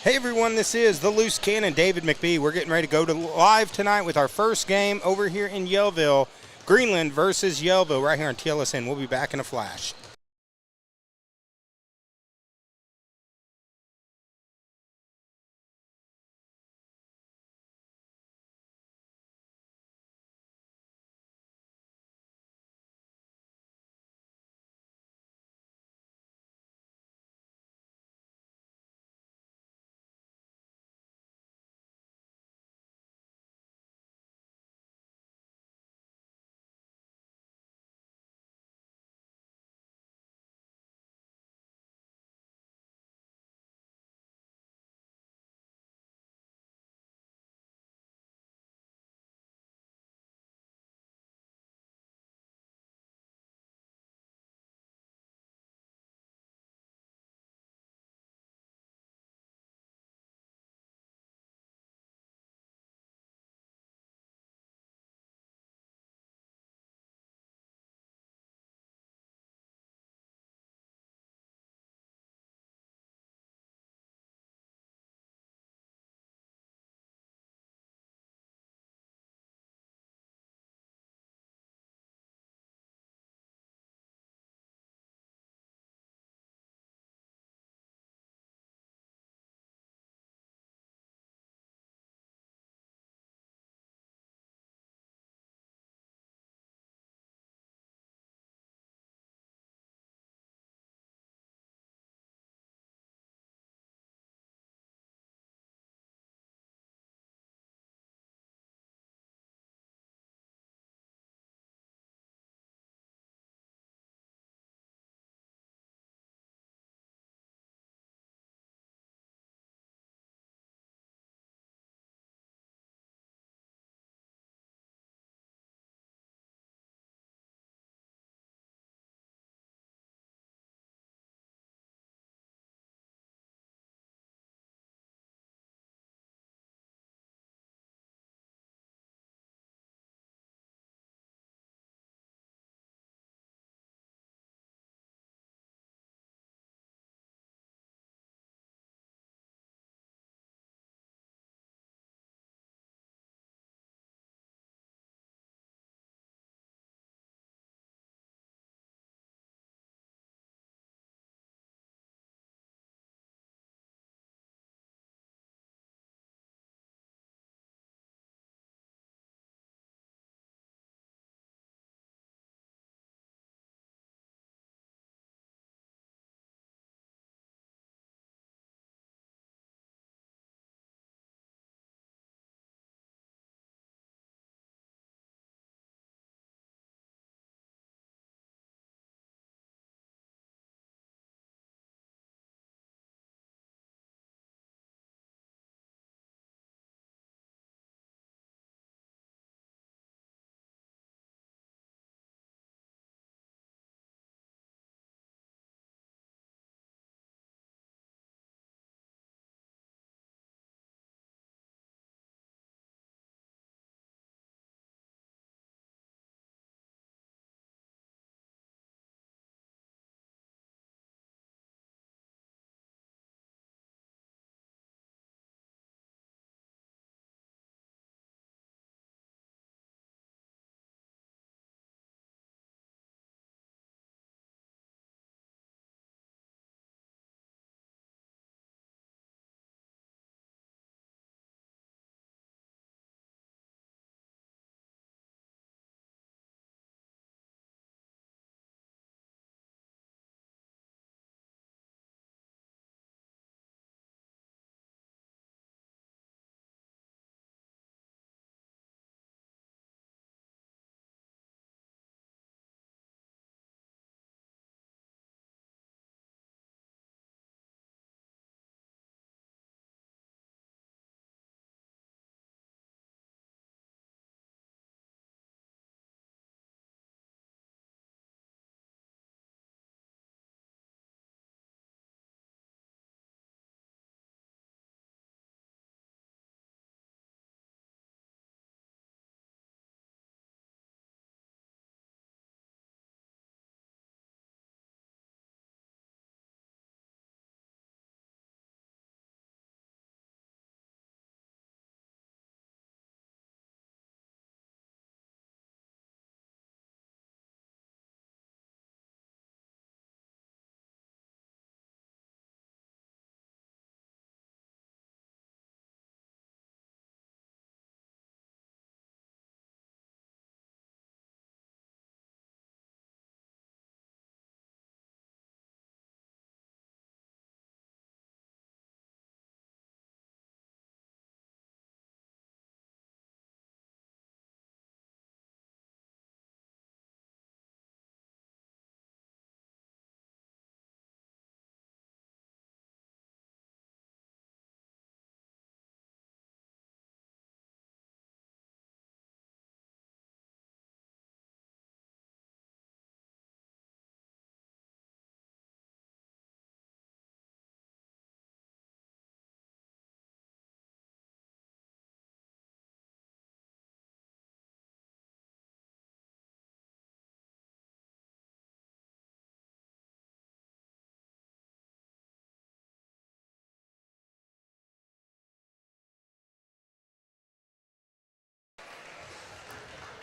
Hey everyone, this is the Loose Cannon, David McBee. We're getting ready to go to live tonight with our first game over here in Yellville, Greenland versus Yellville, right here on TLSN. We'll be back in a flash.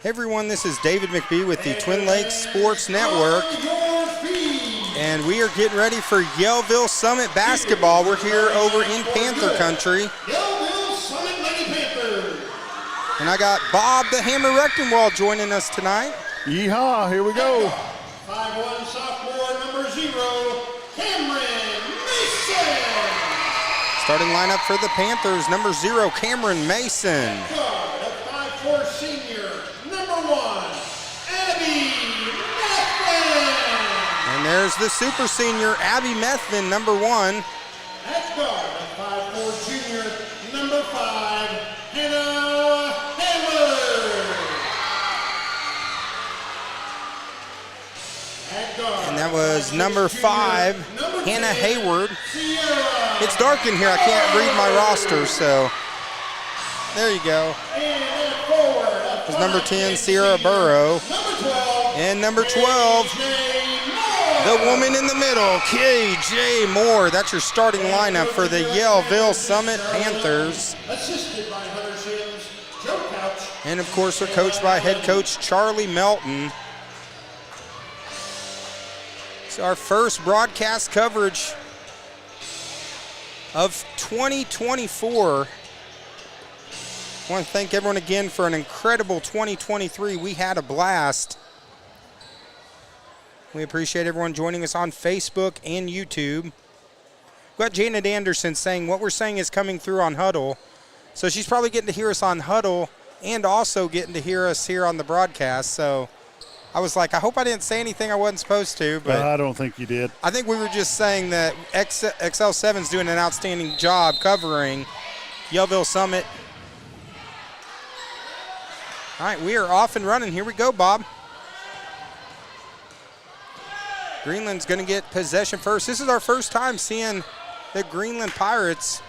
Hey everyone, this is David McBee with the Twin Lakes Sports Network, and we are getting ready for Yellville Summit basketball. We're here over in Panther Country. Yellville Summit Lady Panthers. And I got Bob the Hammer Rechtenwald joining us tonight. Yeehaw, here we go. 5'1" sophomore, number 0, Cameron Mason. Starting lineup for the Panthers, number 0, Cameron Mason. Guard, a 5'4" senior, number 1, Abby Methvin. And there's the super senior, Abby Methvin, number 1. At guard, a 5'4" junior, number 5, Hannah Hayward. At guard, And that was number 5, Hannah Hayward. Sierra. It's dark in here, I can't read my roster, so there you go. And at forward, There's number 10, Sierra Burrow. number 12, And number 12, the woman in the middle, KJ Moore. That's your starting lineup for the Yellville Summit Panthers. assisted by Hunter Sims, Joe Couch. And of course, they're coached by head coach Charlie Melton. It's our first broadcast coverage of 2024. I want to thank everyone again for an incredible 2023. We had a blast. We appreciate everyone joining us on Facebook and YouTube. We've got Janet Anderson saying what we're saying is coming through on Huddle. So she's probably getting to hear us on Huddle and also getting to hear us here on the broadcast. So I was like, I hope I didn't say anything I wasn't supposed to. But I don't think you did. I think we were just saying that XL7's doing an outstanding job covering Yellville Summit. All right, we are off and running. Here we go, Bob. Greenland's going to get possession first. This is our first time seeing the Greenland Pirates.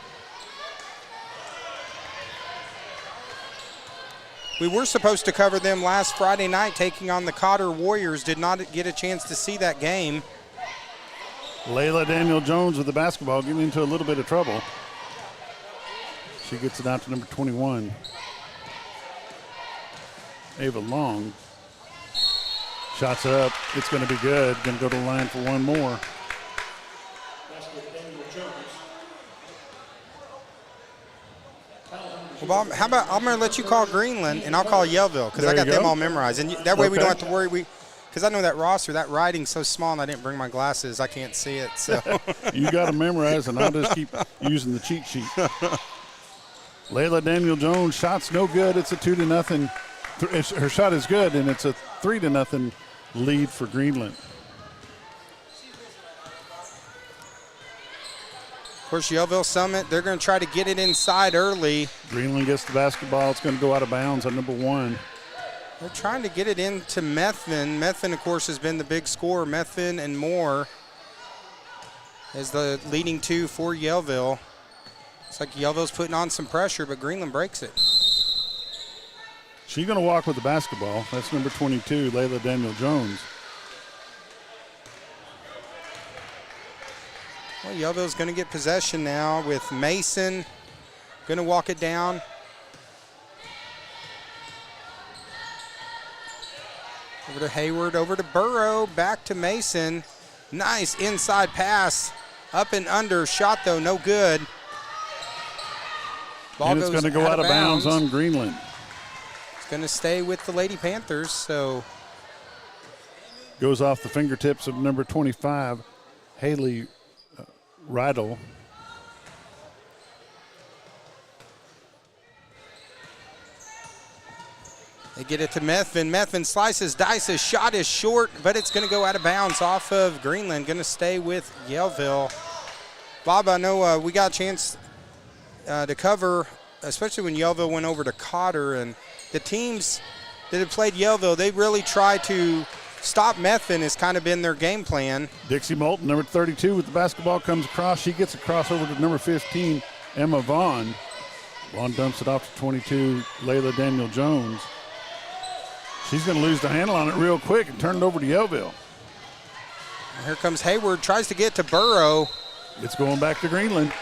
We were supposed to cover them last Friday night taking on the Cotter Warriors. Did not get a chance to see that game. Layla Daniel-Jones with the basketball getting into a little bit of trouble. She gets it out to number 21. Ava Long. Shots up. It's going to be good. Going to go to the line for one more. Well, Bob, how about I'm going to let you call Greenland and I'll call Yellville because I got them all memorized. And that way we don't have to worry. Because I know that roster, that writing's so small and I didn't bring my glasses. I can't see it. So You got to memorize, and I'll just keep using the cheat sheet. Layla Daniel-Jones, shot's no good. It's a 2-0. Her shot is good, and it's a 3-0 lead for Greenland. Of course, Yellville Summit, they're going to try to get it inside early. Greenland gets the basketball. It's going to go out of bounds on number 1. They're trying to get it into Methvin. Methvin, of course, has been the big scorer. Methvin and Moore is the leading two for Yellville. It's like Yellville's putting on some pressure, but Greenland breaks it. She's going to walk with the basketball. That's number 22, Layla Daniel-Jones. Well, Yellville's going to get possession now with Mason. Going to walk it down. Over to Hayward, over to Burrow, back to Mason. Nice inside pass, up and under. Shot, though, no good. Ball And it's going to go out of bounds on Greenland. It's going to stay with the Lady Panthers, so. Goes off the fingertips of number 25, Haley Rydell. They get it to Methvin. Methvin slices, dices, shot is short, but it's going to go out of bounds off of Greenland. Going to stay with Yellville. Bob, I know we got a chance to cover, especially when Yellville went over to Cotter, and the teams that have played Yellville, they really try to stop Methvin has kind of been their game plan. Dixie Moulton, number 32, with the basketball comes across. She gets across over to number 15, Emma Vaughn. Vaughn dumps it off to 22, Layla Daniel-Jones. She's going to lose the handle on it real quick and turn it over to Yellville. Here comes Hayward, tries to get to Burrow. It's going back to Greenland.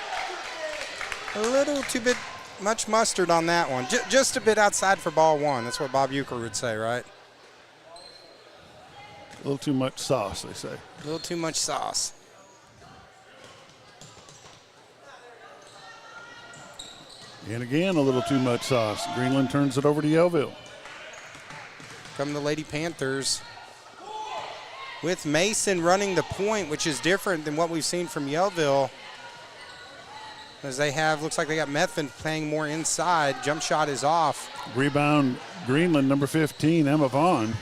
A little too bit much mustard on that one. Just a bit outside for ball one. That's what Bob Euchre would say, right? A little too much sauce, they say. A little too much sauce. And again, a little too much sauce. Greenland turns it over to Yellville. Come the Lady Panthers with Mason running the point, which is different than what we've seen from Yellville. As they have, looks like they got Methvin playing more inside. Jump shot is off. Rebound, Greenland, number 15, Emma Vaughn.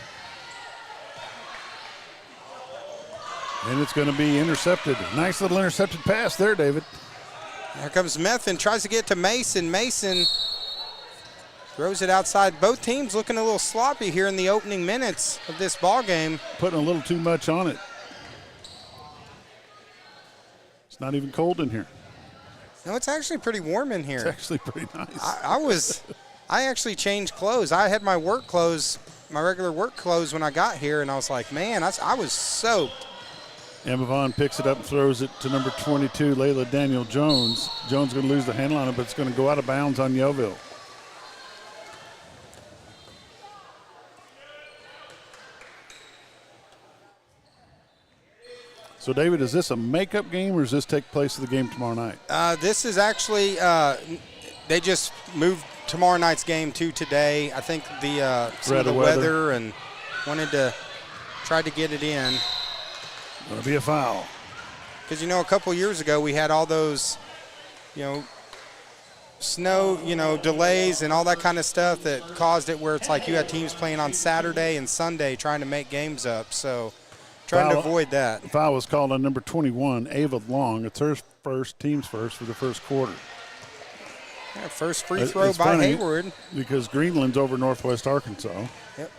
And it's going to be intercepted. Nice little intercepted pass there, David. Here comes Methvin, tries to get to Mason. Mason throws it outside. Both teams looking a little sloppy here in the opening minutes of this ball game. Putting a little too much on it. It's not even cold in here. No, it's actually pretty warm in here. It's actually pretty nice. I actually changed clothes. I had my work clothes, my regular work clothes when I got here, and I was like, man, I was soaked. Emma Vaughn picks it up and throws it to number 22, Layla Daniel Jones. Jones going to lose the handle on it, but it's going to go out of bounds on Yellville. So, David, is this a makeup game or does this take place of the game tomorrow night? This is actually, they just moved tomorrow night's game to today. I think some of the weather and wanted to try to get it in. Going to be a foul. Because, a couple years ago we had all those, snow, delays and all that kind of stuff that caused it where it's like you had teams playing on Saturday and Sunday trying to make games up. So trying to avoid that. The foul was called on number 21, Ava Long. It's her team's first for the first quarter. Yeah, first free throw by Hayward. Because Greenland's over Northwest Arkansas. Yep.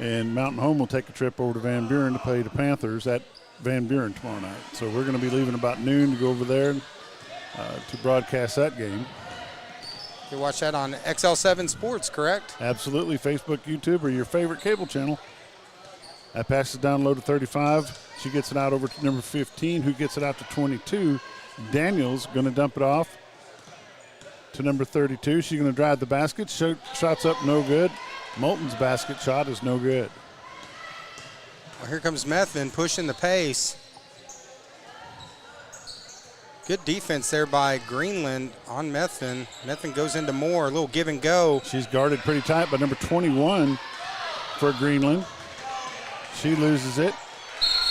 And Mountain Home will take a trip over to Van Buren to play the Panthers at Van Buren tomorrow night. So we're going to be leaving about noon to go over there to broadcast that game. You watch that on XL7 Sports, correct? Absolutely. Facebook, YouTube, or your favorite cable channel. That pass is down low to 35. She gets it out over to number 15, who gets it out to 22. Daniels going to dump it off to number 32. She's going to drive the basket. Shots up, no good. Moulton's basket shot is no good. Well, here comes Methvin pushing the pace. Good defense there by Greenland on Methvin. Methvin goes into more, a little give and go. She's guarded pretty tight by number 21 for Greenland. She loses it.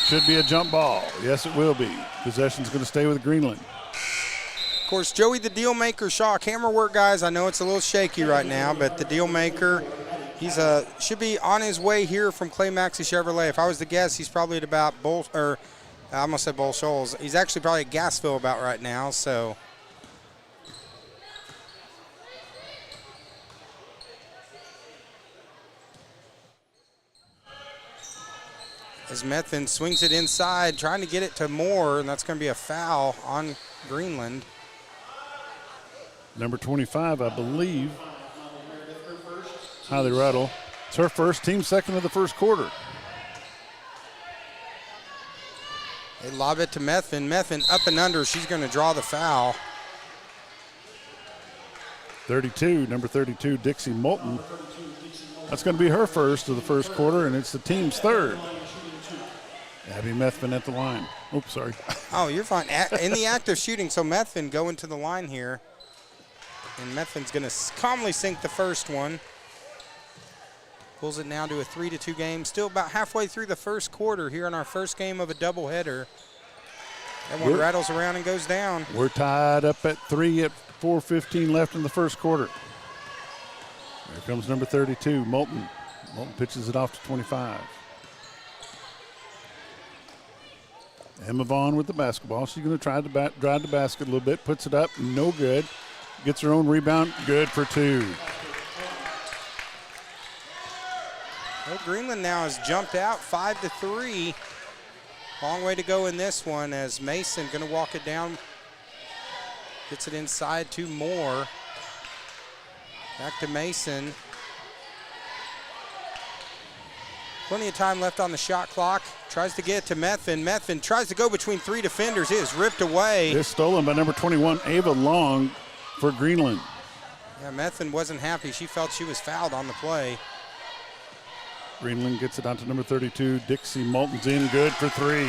Should be a jump ball. Yes, it will be. Possession's going to stay with Greenland. Of course, Joey the deal maker, Shaw, camera work, guys. I know it's a little shaky right now, but the deal maker, he's should be on his way here from Clay Maxey Chevrolet. If I was to guess, he's probably at about I almost said Bull Shoals. He's actually probably at Gassville about right now, so. As Methvin swings it inside, trying to get it to Moore, and that's going to be a foul on Greenland. Number 25, I believe, Holly Ruddle. It's her first, team second of the first quarter. They lob it to Methvin. Methvin up and under. She's going to draw the foul. 32, number 32, Dixie Moulton. That's going to be her first of the first quarter, and it's the team's third. Abby Methvin at the line. Oops, sorry. Oh, you're fine. In the act of shooting, so Methvin going to the line here. And Methvin's going to calmly sink the first one. Pulls it now to a 3-2 game. Still about halfway through the first quarter here in our first game of a doubleheader. That one rattles around and goes down. We're tied up at 3 at 4:15 left in the first quarter. Here comes number 32, Moulton. Moulton pitches it off to 25. Emma Vaughn with the basketball. She's going to try to drive the basket a little bit. Puts it up, no good. Gets her own rebound, good for two. Well, Greenland now has jumped out 5-3. Long way to go in this one as Mason going to walk it down. Gets it inside to Moore. Back to Mason. Plenty of time left on the shot clock. Tries to get it to Methvin. Methvin tries to go between three defenders. It is ripped away. It's stolen by number 21, Ava Long for Greenland. Yeah, Methvin wasn't happy. She felt she was fouled on the play. Greenland gets it down to number 32. Dixie Moulton's in, good for 3.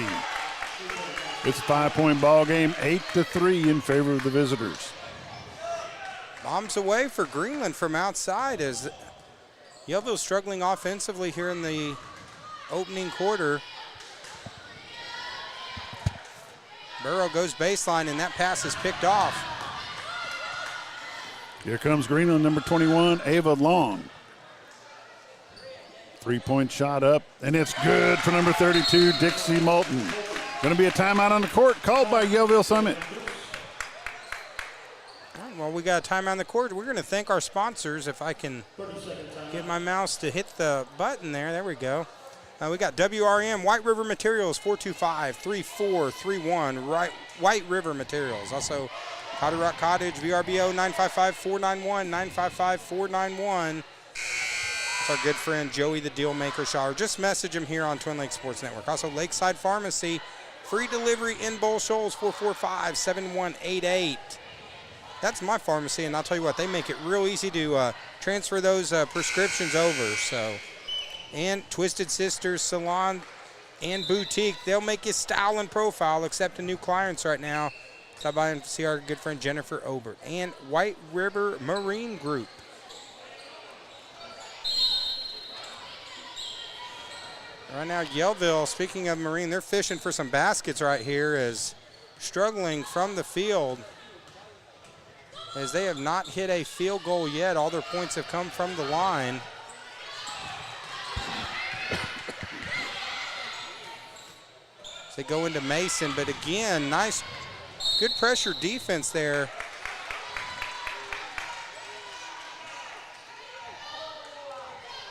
It's a 5-point ball game, 8-3 in favor of the visitors. Bombs away for Greenland from outside as Yellville struggling offensively here in the opening quarter. Burrow goes baseline, and that pass is picked off. Here comes Greenland, number 21, Ava Long. 3-point shot up, and it's good for number 32, Dixie Moulton. Going to be a timeout on the court called by Yellville Summit. Well, we got a timeout on the court. We're going to thank our sponsors. If I can get my mouse to hit the button there. There we go. We got WRM, White River Materials, 425-3431, White River Materials. Also, Cotty Rock Cottage, VRBO, 955-491. It's our good friend Joey the Deal Maker Shower. Just message him here on Twin Lakes Sports Network. Also, Lakeside Pharmacy, free delivery in Bull Shoals, 445-7188. That's my pharmacy, and I'll tell you what, they make it real easy to transfer those prescriptions over. So, and Twisted Sisters Salon and Boutique, they'll make you style and profile, except a new clearance right now. Stop by and see our good friend Jennifer Obert. And White River Marine Group. Right now, Yellville, speaking of Marine, they're fishing for some baskets right here, as struggling from the field, as they have not hit a field goal yet. All their points have come from the line. They go into Mason, but again, nice, good pressure defense there.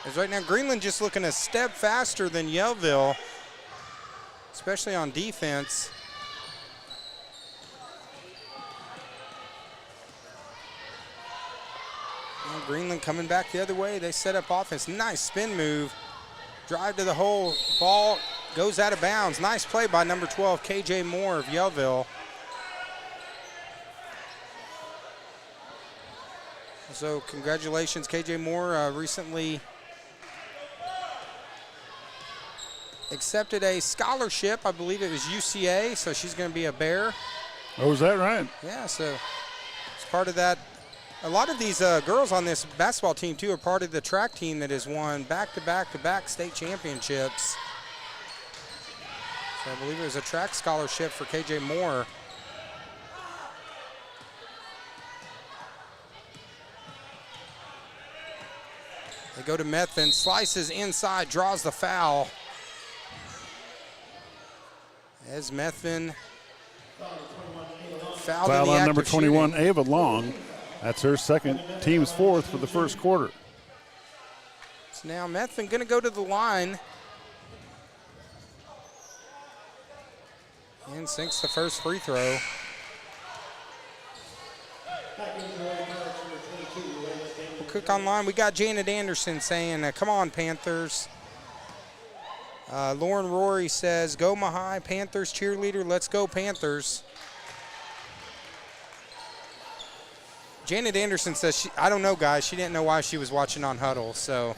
As right now, Greenland just looking a step faster than Yellville, especially on defense. And Greenland coming back the other way. They set up offense. Nice spin move. Drive to the hole. Ball goes out of bounds. Nice play by number 12, KJ Moore of Yellville. So congratulations, KJ Moore. Recently accepted a scholarship. I believe it was UCA, so she's going to be a Bear. Oh, is that right? Yeah, so it's part of that. A lot of these girls on this basketball team, too, are part of the track team that has won back-to-back-to-back state championships. So I believe it was a track scholarship for KJ Moore. They go to Methvin, slices inside, draws the foul. As Methvin fouled in the on act number of 21, shooting. Ava Long. That's her second, team's fourth for the first quarter. So now Methvin going to go to the line. And sinks the first free throw. We'll cook online. We got Janet Anderson saying, come on, Panthers. Lauren Rory says, go Mahai, Panthers cheerleader, let's go Panthers. Janet Anderson says, I don't know, guys. She didn't know why she was watching on Huddle, so.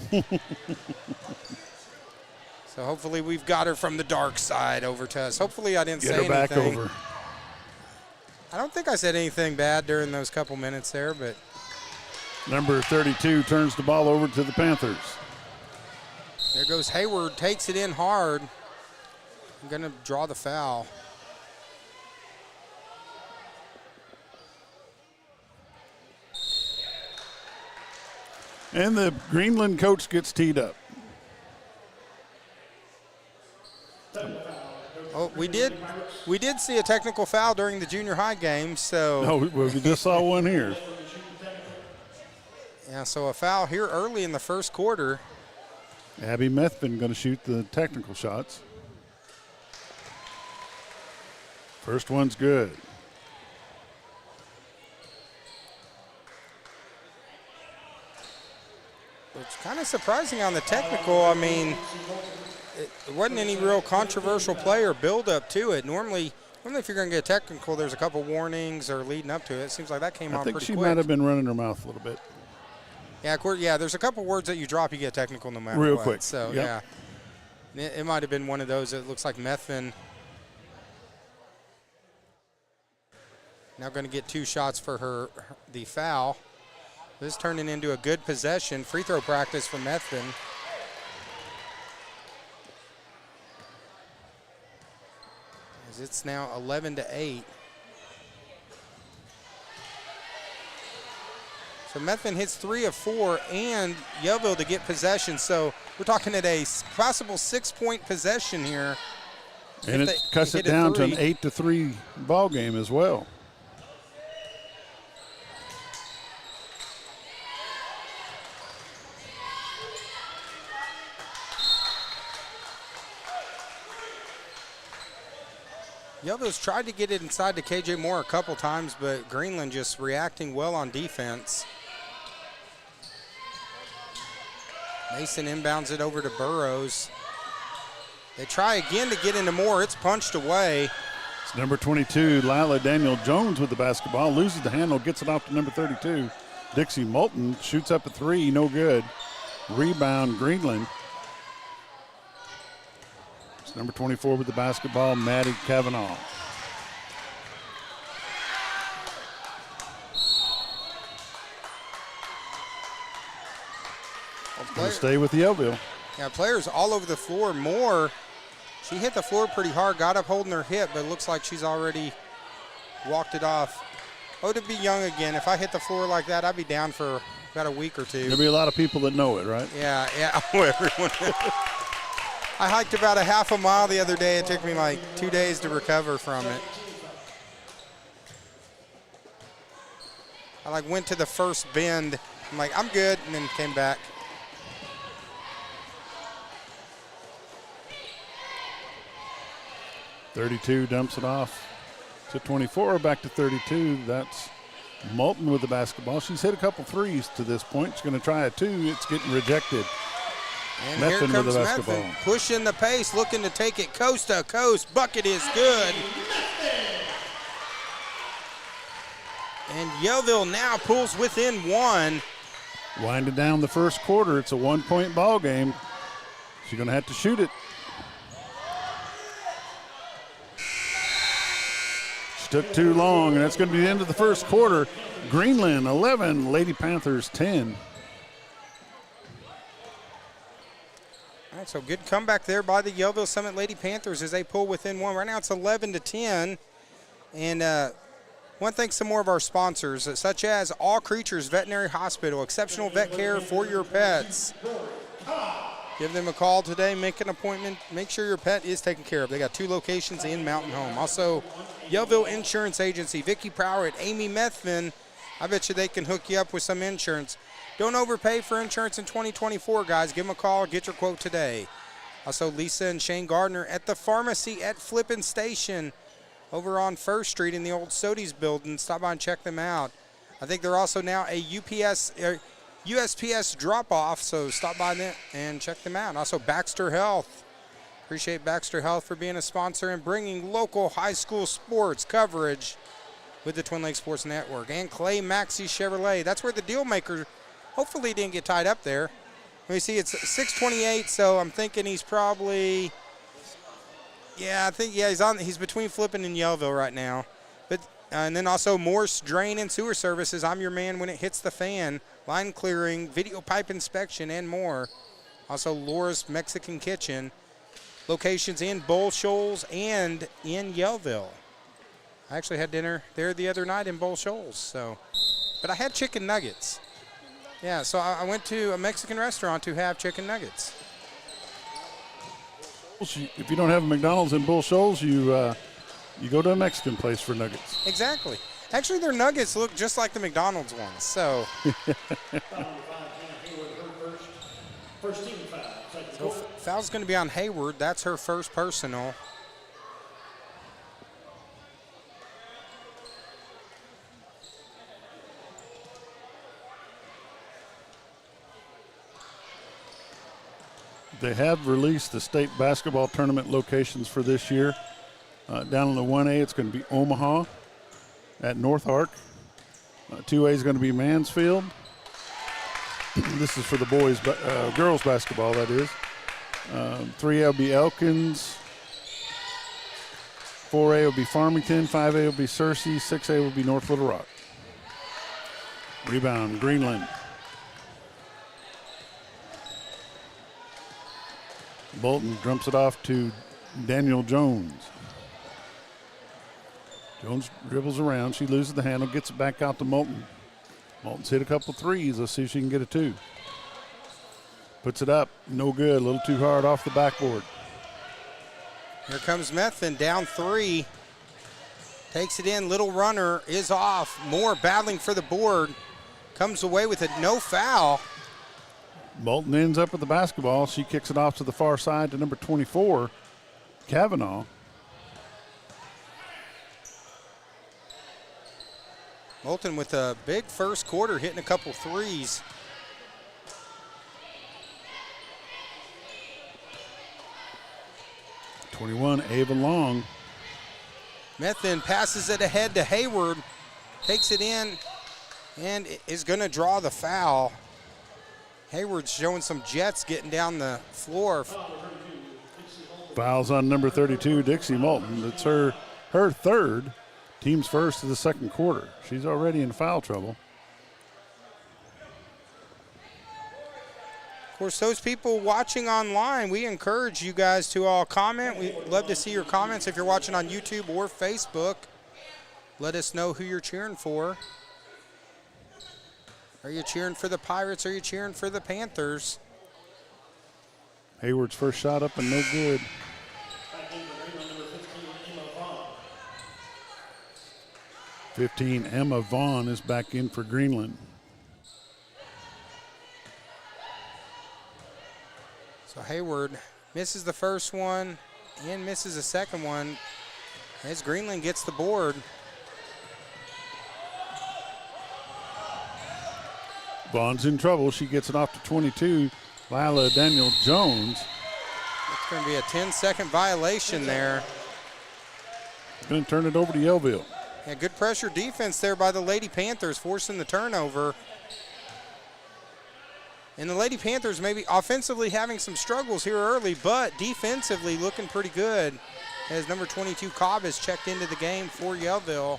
So hopefully we've got her from the dark side over to us. Hopefully I didn't say anything. Get her back over. I don't think I said anything bad during those couple minutes there, but. Number 32 turns the ball over to the Panthers. There goes Hayward, takes it in hard. I'm going to draw the foul. And the Greenland coach gets teed up. Oh, we did see a technical foul during the junior high game, so. Oh, we just saw one here. Yeah, so a foul here early in the first quarter. Abby Methvin going to shoot the technical shots. First one's good. It's kind of surprising on the technical. I mean, it wasn't any real controversial play or build-up to it. Normally, Well, if you're going to get technical, there's a couple warnings or leading up to it. It seems like that came on pretty quick. I think she might have been running her mouth a little bit. Yeah, there's a couple words that you drop, you get technical no matter what. Real quick. So, yep. Yeah. It might have been one of those. It looks like Methvin now going to get 2 shots for the foul. This turning into a good possession. Free throw practice for Methvin. As it's now 11-8. So Methvin hits 3 of 4 and Yellville to get possession. So we're talking at a possible 6-point possession here. And it cuts it down to an 8-3 ball game as well. Yellville's tried to get it inside to KJ Moore a couple times, but Greenland just reacting well on defense. Mason inbounds it over to Burrows. They try again to get into Moore. It's punched away. It's number 22, Lila Daniel Jones with the basketball. Loses the handle, gets it off to number 32. Dixie Moulton shoots up a 3, no good. Rebound, Greenland. It's number 24 with the basketball, Maddie Kavanaugh. Gonna stay with Yellville. Yeah, players all over the floor. Moore, she hit the floor pretty hard, got up holding her hip, but it looks like she's already walked it off. Oh, to be young again. If I hit the floor like that, I'd be down for about a week or two. There'll be a lot of people that know it, right? Yeah. Oh, everyone. I hiked about a half a mile the other day. It took me like 2 days to recover from it. I went to the first bend. I'm like, I'm good, and then came back. .32 dumps it off to 24, back to 32. That's Moulton with the basketball. She's hit a couple threes to this point. She's going to try a 2. It's getting rejected. And here comes Methvin, pushing the pace, looking to take it coast to coast. Bucket is good. And Yellville now pulls within 1. Winding down the first quarter. It's a 1-point ball game. She's going to have to shoot it. She took too long, and that's going to be the end of the first quarter. Greenland 11, Lady Panthers 10. All right, so good comeback there by the Yellville Summit Lady Panthers as they pull within 1. Right now it's 11-10. And want to thank some more of our sponsors, such as All Creatures Veterinary Hospital, exceptional vet care for your pets. Give them a call today, make an appointment, make sure your pet is taken care of. They got 2 locations in Mountain Home. Also, Yellville Insurance Agency, Vicki Prowett, Amy Methvin. I bet you they can hook you up with some insurance. Don't overpay for insurance in 2024, guys. Give them a call. Get your quote today. Also, Lisa and Shane Gardner at the pharmacy at Flippin' Station over on 1st Street in the old Sodi's building. Stop by and check them out. I think they're also now a USPS drop-off, so stop by them and check them out. Also, Baxter Health. Appreciate Baxter Health for being a sponsor and bringing local high school sports coverage with the Twin Lakes Sports Network. And Clay Maxey Chevrolet. That's where the deal maker hopefully didn't get tied up there. Let me see, it's 6:28, so I'm thinking he's probably, he's between Flippin' and Yellville right now. But and then also Morse Drain and Sewer Services. I'm your man when it hits the fan. Line clearing, video pipe inspection, and more. Also Laura's Mexican Kitchen. Locations in Bull Shoals and in Yellville. I actually had dinner there the other night in Bull Shoals, but I had chicken nuggets. Yeah, so I went to a Mexican restaurant to have chicken nuggets. If you don't have a McDonald's in Bull Shoals, you go to a Mexican place for nuggets. Exactly. Actually, their nuggets look just like the McDonald's ones. So, foul's going to be on Hayward. That's her first personal. They have released the state basketball tournament locations for this year. Down in the 1A, it's going to be Omaha at North Ark. 2A is going to be Mansfield. This is for the boys, girls basketball, that is. 3A will be Elkins. 4A will be Farmington. 5A will be Searcy. 6A will be North Little Rock. Rebound, Greenland. Bolton dumps it off to Daniel Jones. Jones dribbles around. She loses the handle, gets it back out to Moulton. Moulton's hit a couple threes. Let's see if she can get a 2. Puts it up. No good. A little too hard off the backboard. Here comes Methvin, down 3. Takes it in. Little runner is off. Moore battling for the board. Comes away with it. No foul. Moulton ends up with the basketball. She kicks it off to the far side to number 24, Kavanaugh. Moulton with a big first quarter, hitting a couple threes. #21, Ava Long. Methvin passes it ahead to Hayward, takes it in, and is going to draw the foul. Hayward's showing some jets getting down the floor. Fouls on number 32, Dixie Moulton. It's her third, team's first of the second quarter. She's already in foul trouble. Of course, those people watching online, we encourage you guys to all comment. We'd love to see your comments if you're watching on YouTube or Facebook. Let us know who you're cheering for. Are you cheering for the Pirates? Are you cheering for the Panthers? Hayward's first shot up and no good. 15, Emma Vaughn is back in for Greenland. So Hayward misses the first one and misses the second one as Greenland gets the board. Vaughn's in trouble. She gets it off to 22, Lila Daniel Jones. It's going to be a 10-second violation there. Going to turn it over to Yellville. Yeah, good pressure defense there by the Lady Panthers, forcing the turnover. And the Lady Panthers maybe offensively having some struggles here early, but defensively looking pretty good as number 22 Cobb has checked into the game for Yellville.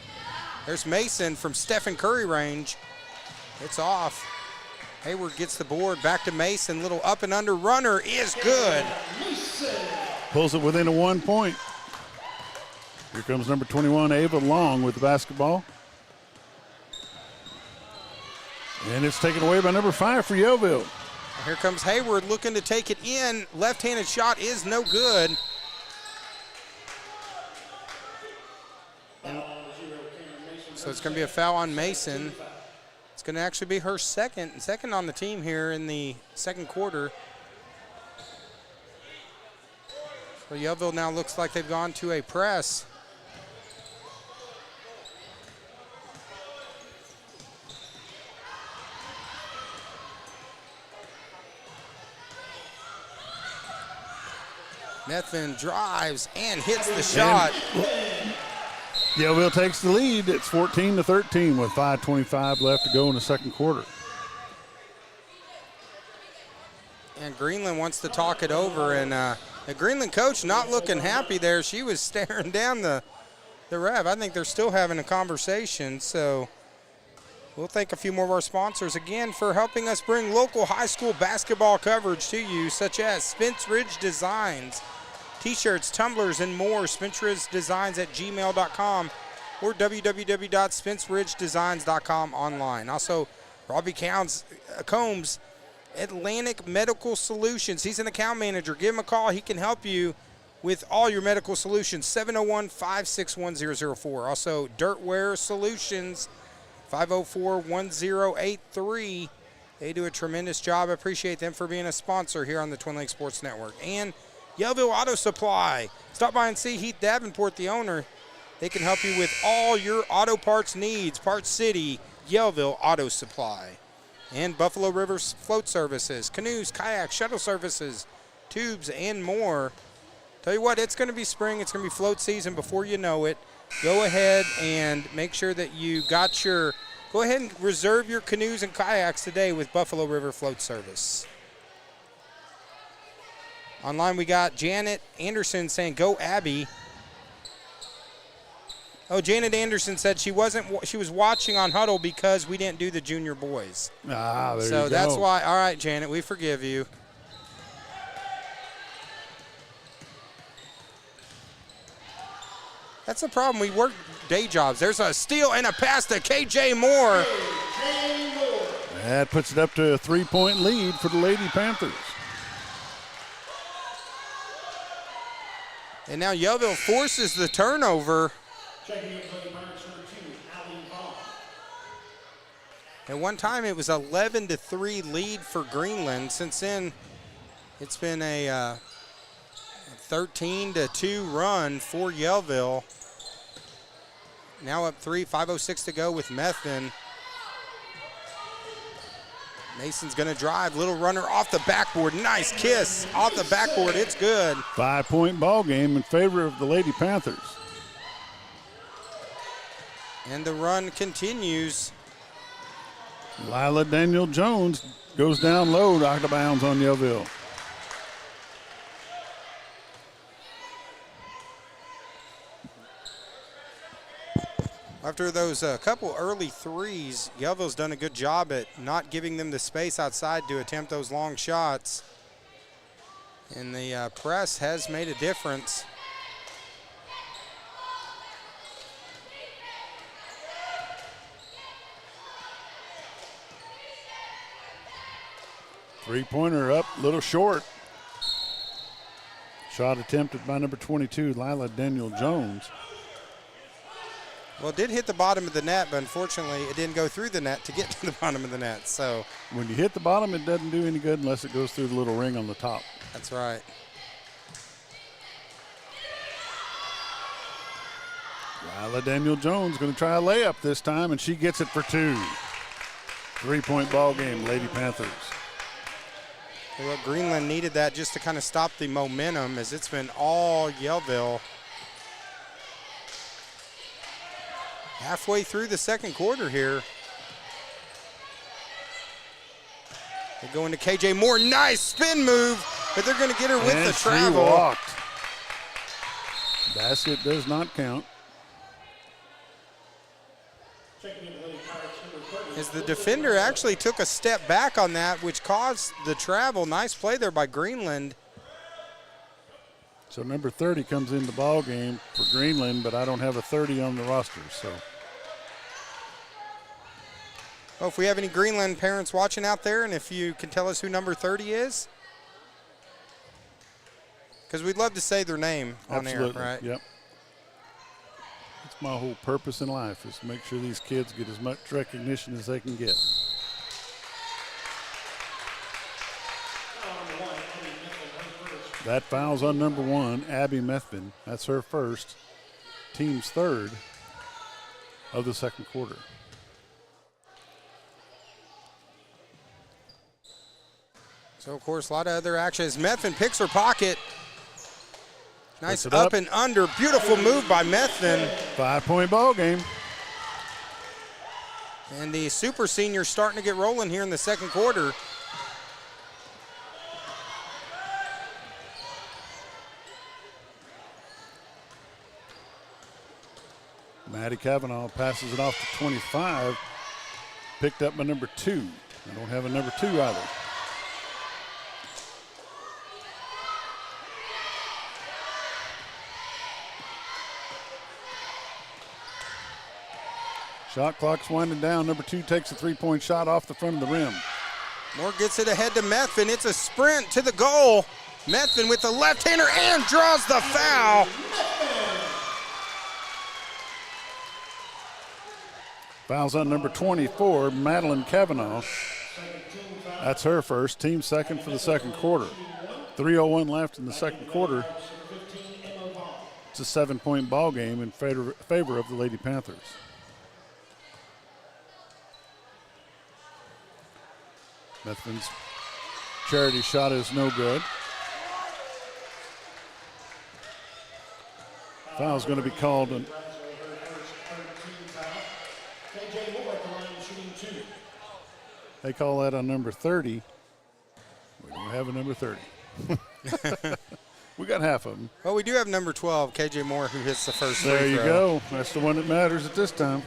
There's Mason from Stephen Curry range. It's off. Hayward gets the board, back to Mason. Little up and under runner is good. Pulls it within a 1 point. Here comes number 21, Ava Long with the basketball. And it's taken away by number 5 for Yellville. Here comes Hayward looking to take it in. Left-handed shot is no good. And so it's going to be a foul on Mason. It's going to actually be her second on the team here in the second quarter. So Yellville now looks like they've gone to a press. Methvin drives and hits the shot. Yellville takes the lead. It's 14-13 with 5:25 left to go in the second quarter. And Greenland wants to talk it over, and the Greenland coach not looking happy there. She was staring down the ref. I think they're still having a conversation, so we'll thank a few more of our sponsors again for helping us bring local high school basketball coverage to you, such as Spence Ridge Designs, T-shirts, tumblers, and more. SpenceRidgeDesigns@gmail.com or www.spenceridgedesigns.com online. Also, Robbie Combs, Atlantic Medical Solutions. He's an account manager. Give him a call. He can help you with all your medical solutions. 701-561-004. Also, Dirtwear Solutions, 504-1083. They do a tremendous job. I appreciate them for being a sponsor here on the Twin Lakes Sports Network. And Yellville Auto Supply. Stop by and see Heath Davenport, the owner. They can help you with all your auto parts needs. Parts City, Yellville Auto Supply. And Buffalo Rivers Float Services, canoes, kayaks, shuttle services, tubes, and more. Tell you what, it's going to be spring. It's going to be float season before you know it. Go ahead and make sure that you got your – go ahead and reserve your canoes and kayaks today with Buffalo River Float Service. Online we got Janet Anderson saying, go Abby. Oh, Janet Anderson said she was watching on Huddle because we didn't do the junior boys. Ah, there you So go. that's why. All right, Janet, we forgive you. That's the problem. We work day jobs. There's a steal and a pass to KJ Moore. That puts it up to a 3-point lead for the Lady Panthers. And now Yellville forces the turnover. At one time it was 11-3 lead for Greenland. Since then, it's been a 13-2 run for Yellville. Now up 3, 5:06 to go with Methvin. Mason's gonna drive, little runner off the backboard. Nice kiss off the backboard, it's good. 5-point ball game in favor of the Lady Panthers. And the run continues. Lila Daniel Jones goes down low, out of bounds on Yellville. After those couple early threes, Yellville's done a good job at not giving them the space outside to attempt those long shots. And the press has made a difference. Three-pointer up, little short. Shot attempted by number 22, Lila Daniel Jones. Well, it did hit the bottom of the net, but unfortunately it didn't go through the net to get to the bottom of the net. So when you hit the bottom, it doesn't do any good unless it goes through the little ring on the top. That's right. Lila Daniel Jones going to try a layup this time, and she gets it for 2. 3-point ball game, Lady Panthers. Well, Greenland needed that just to kind of stop the momentum, as it's been all Yellville. Halfway through the second quarter here. They go into KJ Moore. Nice spin move, but they're going to get her with the travel. She walked. Basket does not count. As the defender actually took a step back on that, which caused the travel. Nice play there by Greenland. So number 30 comes in the ball game for Greenland, but I don't have a 30 on the roster. So, well, if we have any Greenland parents watching out there, and if you can tell us who number 30 is, because we'd love to say their name on air, right? Yep. That's my whole purpose in life, is to make sure these kids get as much recognition as they can get. That foul's on number 1, Abby Methvin. That's her first, team's third of the second quarter. So, of course, a lot of other action as Methvin picks her pocket. Nice Puts it up and under. Beautiful move by Methvin. 5-point ball game. And the super seniors starting to get rolling here in the second quarter. Maddie Kavanaugh passes it off to 25. Picked up by number 2. I don't have a number 2 either. Shot clock's winding down. Number 2 takes a 3-point shot off the front of the rim. Moore gets it ahead to Methvin. It's a sprint to the goal. Methvin with the left-hander and draws the foul. Foul's on number 24, Madeline Kavanaugh. That's her first, team second for the second quarter. 3:01 left in the second quarter. It's a 7-point ball game in favor of the Lady Panthers. Methvin's charity shot is no good. Foul's going to be called. KJ Moore at the line shooting 2. They call that on number 30. We don't have a number 30. We got half of them. Well, we do have number 12, KJ Moore, who hits the first free throw. There you go. That's the one that matters at this time.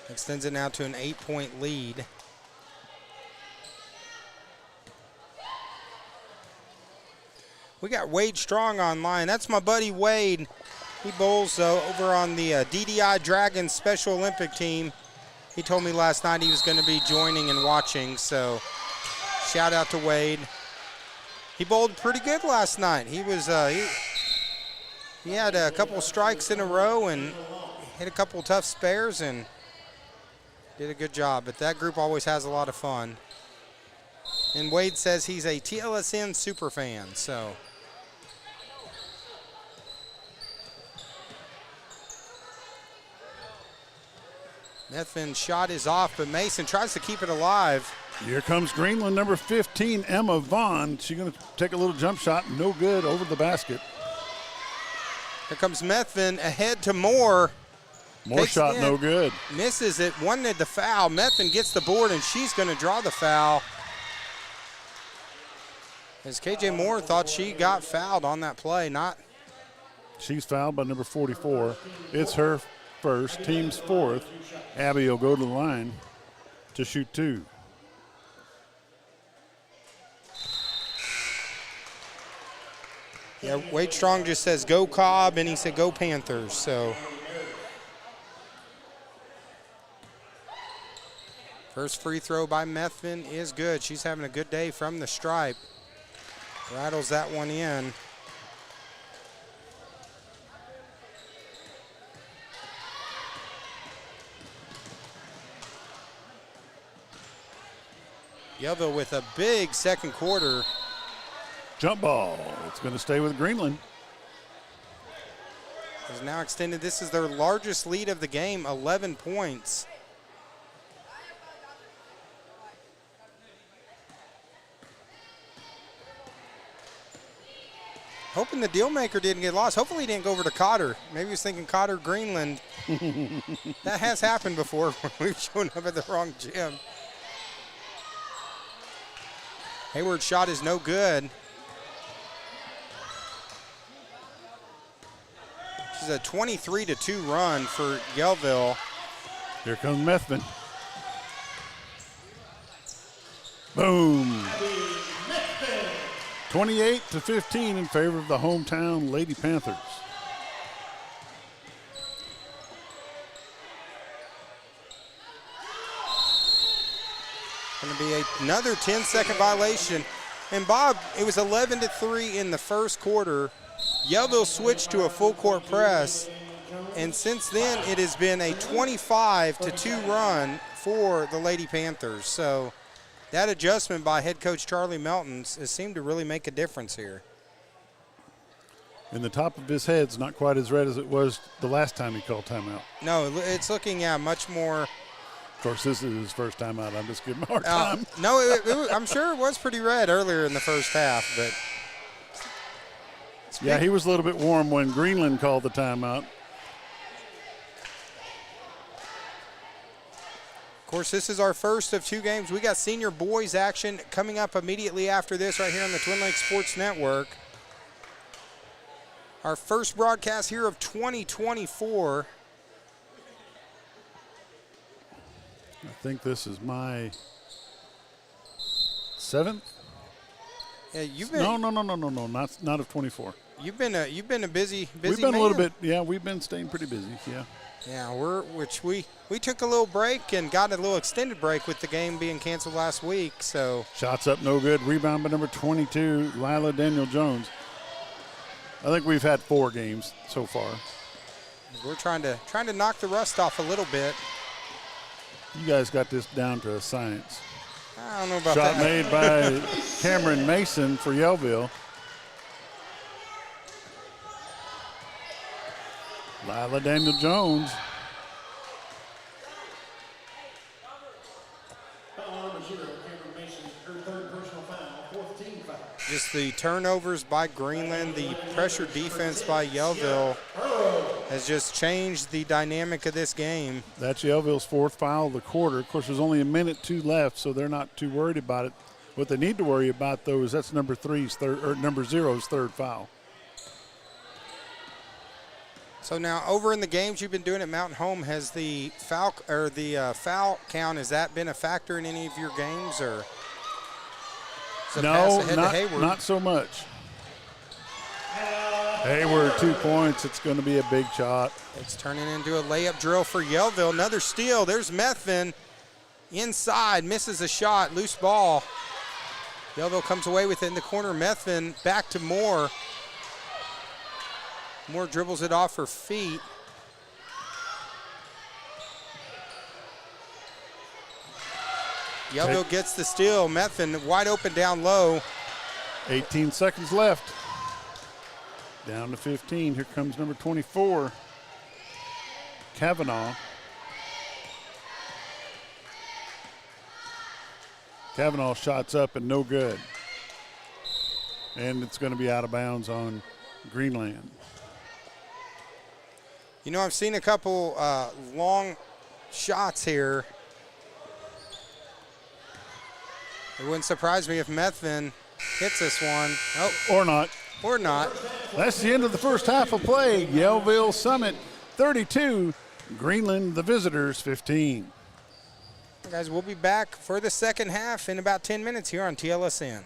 Extends it now to an 8-point lead. We got Wade Strong online. That's my buddy Wade. He bowls over on the DDI Dragons Special Olympic team. He told me last night he was going to be joining and watching, so shout out to Wade. He bowled pretty good last night. He was he had a couple strikes in a row and hit a couple tough spares and did a good job. But that group always has a lot of fun. And Wade says he's a TLSN super fan, so. Methvin's shot is off, but Mason tries to keep it alive. Here comes Greenland, number 15, Emma Vaughn. She's going to take a little jump shot, no good, over the basket. Here comes Methvin ahead to Moore. More shot, no good. Misses it, wanted the foul. Methvin gets the board, and she's going to draw the foul. As KJ Moore thought she got fouled on that play, not. She's fouled by number 44. It's her first, team's fourth. Abby will go to the line to shoot 2. Yeah, Wade Strong just says go Cobb, and he said go Panthers, so. First free throw by Methvin is good. She's having a good day from the stripe. Rattles that one in. Yellville with a big second quarter. Jump ball. It's going to stay with Greenland. Is now extended. This is their largest lead of the game, 11 points. Hoping the deal maker didn't get lost. Hopefully he didn't go over to Cotter. Maybe he was thinking Cotter, Greenland. That has happened before when we've shown up at the wrong gym. Hayward's shot is no good. This is a 23-2 run for Yellville. Here comes Methvin. Boom. 28-15 in favor of the hometown Lady Panthers. Going to be another 10-second violation. And Bob, it was 11-3 in the first quarter. Yellville switched to a full court press. And since then, it has been a 25-2 run for the Lady Panthers. So that adjustment by head coach Charlie Meltons has seemed to really make a difference here. And the top of his head's not quite as red as it was the last time he called timeout. No, it's looking, much more. Of course, this is his first time out. I'm just giving him a hard time. No, I'm sure it was pretty red earlier in the first half, but. Yeah, he was a little bit warm when Greenland called the timeout. Of course, this is our first of 2 games. We got senior boys action coming up immediately after this right here on the Twin Lakes Sports Network. Our first broadcast here of 2024. I think this is my 7th. Yeah, you've been. No, not of 24. You've been a busy We've been man. a little bit, yeah. We've been staying pretty busy, yeah. Yeah, we took a little break and got a little extended break with the game being canceled last week. So shots up, no good. Rebound by number 22, Lila Daniel Jones. I think we've had 4 games so far. We're trying to knock the rust off a little bit. You guys got this down to a science. I don't know about Shot that. made by Cameron Mason for Yellville. Lila Daniel Jones. Foul number 0, Cameron Mason, her third personal foul, fourth team foul. Just the turnovers by Greenland, the pressure defense by Yellville has just changed the dynamic of this game. That's Yellville's fourth foul of the quarter. Of course, there's only a minute 2 left, so they're not too worried about it. What they need to worry about, though, is that's number 3's third, or number 0's third foul. So now, over in the games you've been doing at Mountain Home, has the foul count, has that been a factor in any of your games, or is it pass No, ahead to Hayward? not so much. Hayward, 2 points. It's going to be a big shot. It's turning into a layup drill for Yellville. Another steal. There's Methvin inside, misses a shot, loose ball. Yellville comes away with it in the corner. Methvin back to Moore. Moore dribbles it off her feet. Yellville gets the steal. Methvin wide open down low. 18 seconds left. Down to 15. Here comes number 24, Kavanaugh. Kavanaugh shots up and no good. And it's going to be out of bounds on Greenland. You know, I've seen a couple long shots here. It wouldn't surprise me if Methvin hits this one. Oh, Or not. or not. That's the end of the first half of play. Yellville Summit 32, Greenland, the visitors, 15. Guys, we'll be back for the second half in about 10 minutes here on TLSN.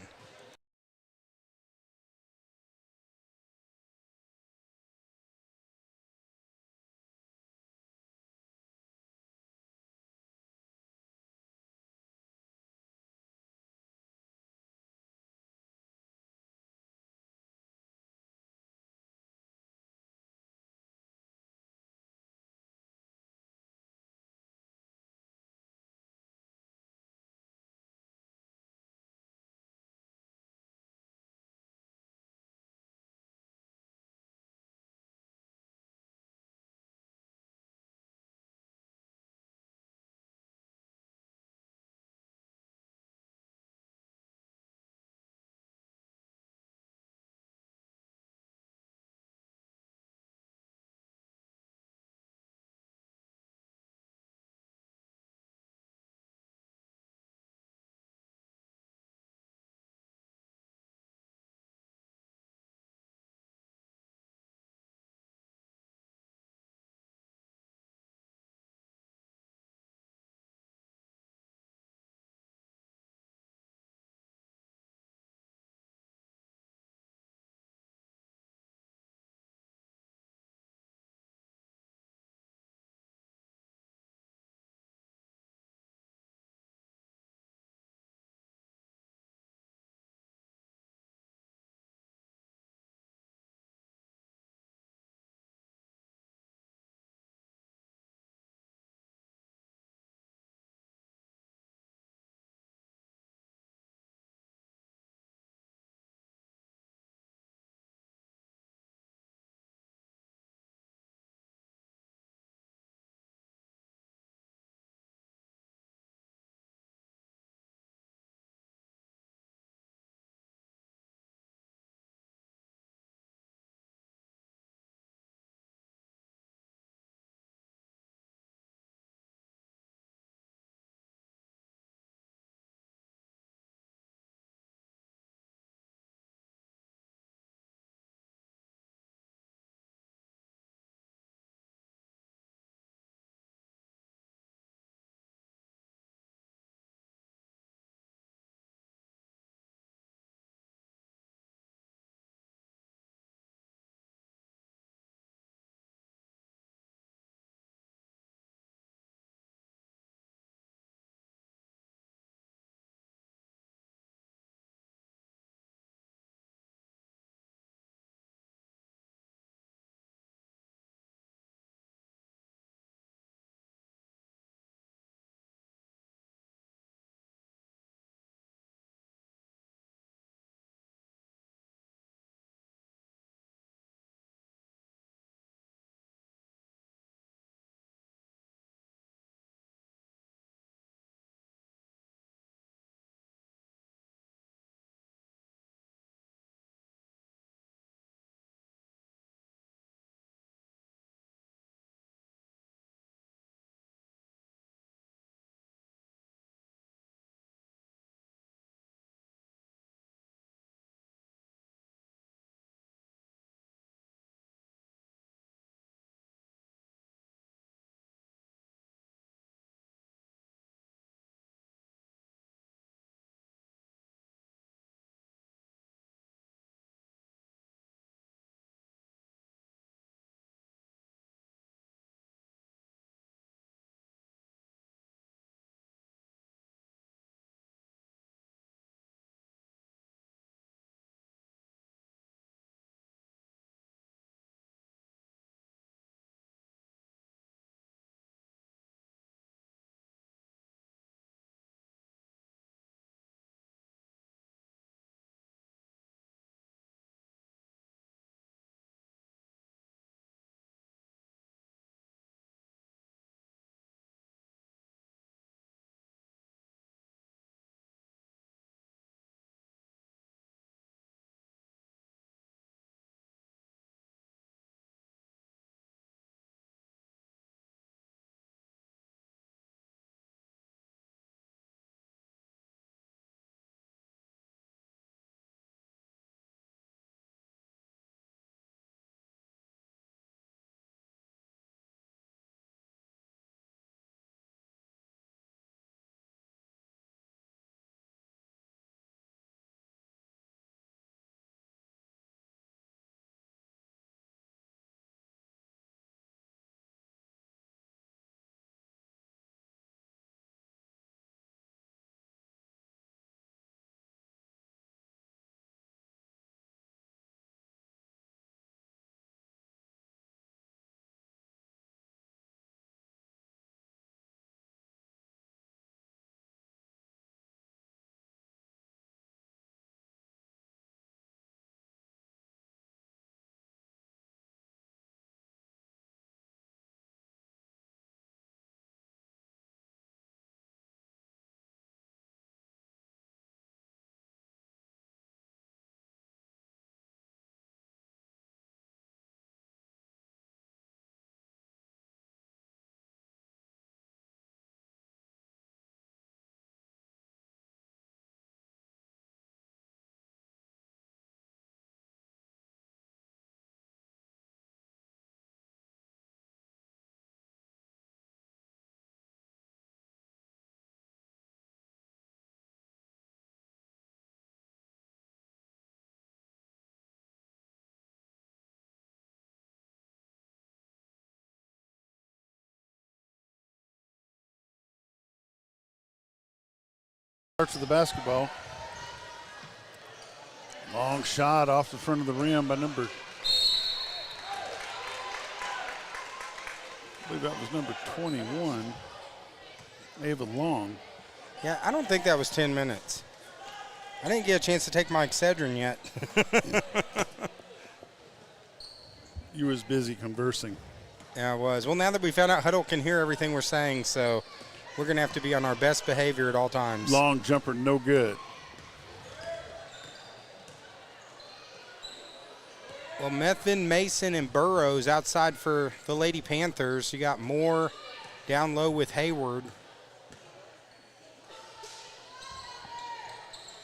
Starts with the basketball. Long shot off the front of the rim by I believe that was number 21, Ava Long. Yeah, I don't think that was 10 minutes. I didn't get a chance to take my Excedrin yet. You was busy conversing. Yeah, I was. Well, now that we found out Huddle can hear everything we're saying, so we're going to have to be on our best behavior at all times. Long jumper, no good. Well, Methvin, Mason, and Burrows outside for the Lady Panthers. You got Moore down low with Hayward.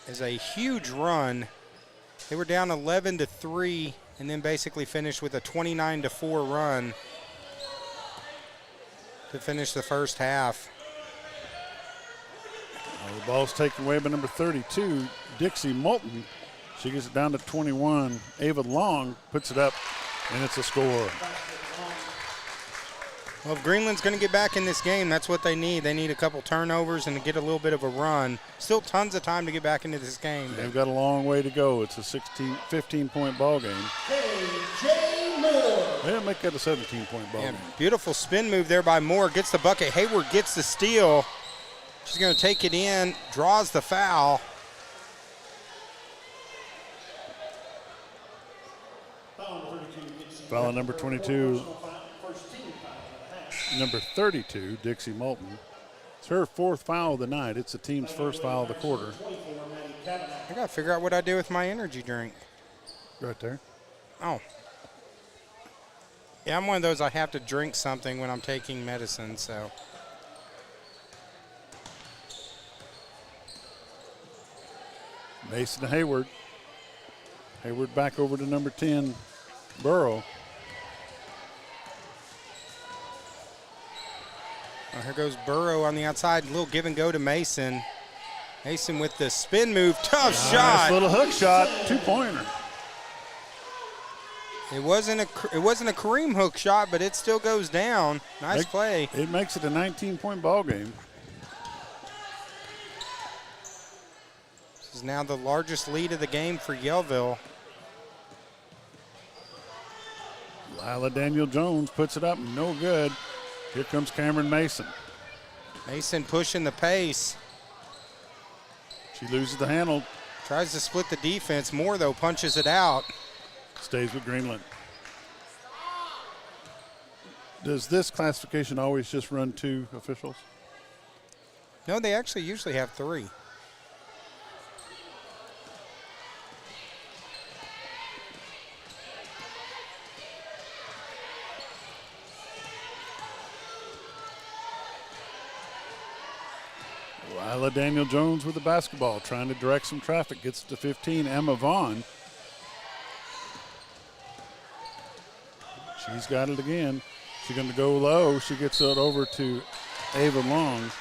Is a huge run. They were down 11-3 and then basically finished with a 29-4 run to finish the first half. Well, the ball's taken away by number 32, Dixie Moulton. She gets it down to 21. Ava Long puts it up, and it's a score. Well, if Greenland's going to get back in this game, that's what they need. They need a couple turnovers and to get a little bit of a run. Still tons of time to get back into this game. They've got a long way to go. It's a 15-point ball game. KJ Moore. They didn't make that a 17-point ball game. Beautiful spin move there by Moore. Gets the bucket. Hayward gets the steal. She's going to take it in, draws the foul. Foul on number 22. Number 32, Dixie Moulton. It's her fourth foul of the night. It's the team's first foul of the quarter. I got to figure out what I do with my energy drink. Right there. Oh. Yeah, I'm one of those, I have to drink something when I'm taking medicine, so. Mason to Hayward. Hayward back over to number 10, Burrow. Well, here goes Burrow on the outside. A little give and go to Mason. Mason with the spin move. Tough Nice shot. little hook shot. Two-pointer. It wasn't a Kareem hook shot, but it still goes down. Nice play. It makes it a 19-point ball game. This is now the largest lead of the game for Yellville. Lila Daniel Jones puts it up. No good. Here comes Cameron Mason. Mason pushing the pace. She loses the handle. Tries to split the defense. Moore, though, punches it out. Stays with Greenland. Does this classification always just run two officials? No, they actually usually have three. Lila Daniel Jones with the basketball, trying to direct some traffic. Gets it to 15, Emma Vaughn. She's got it again. She's going to go low. She gets it over to Ava Long.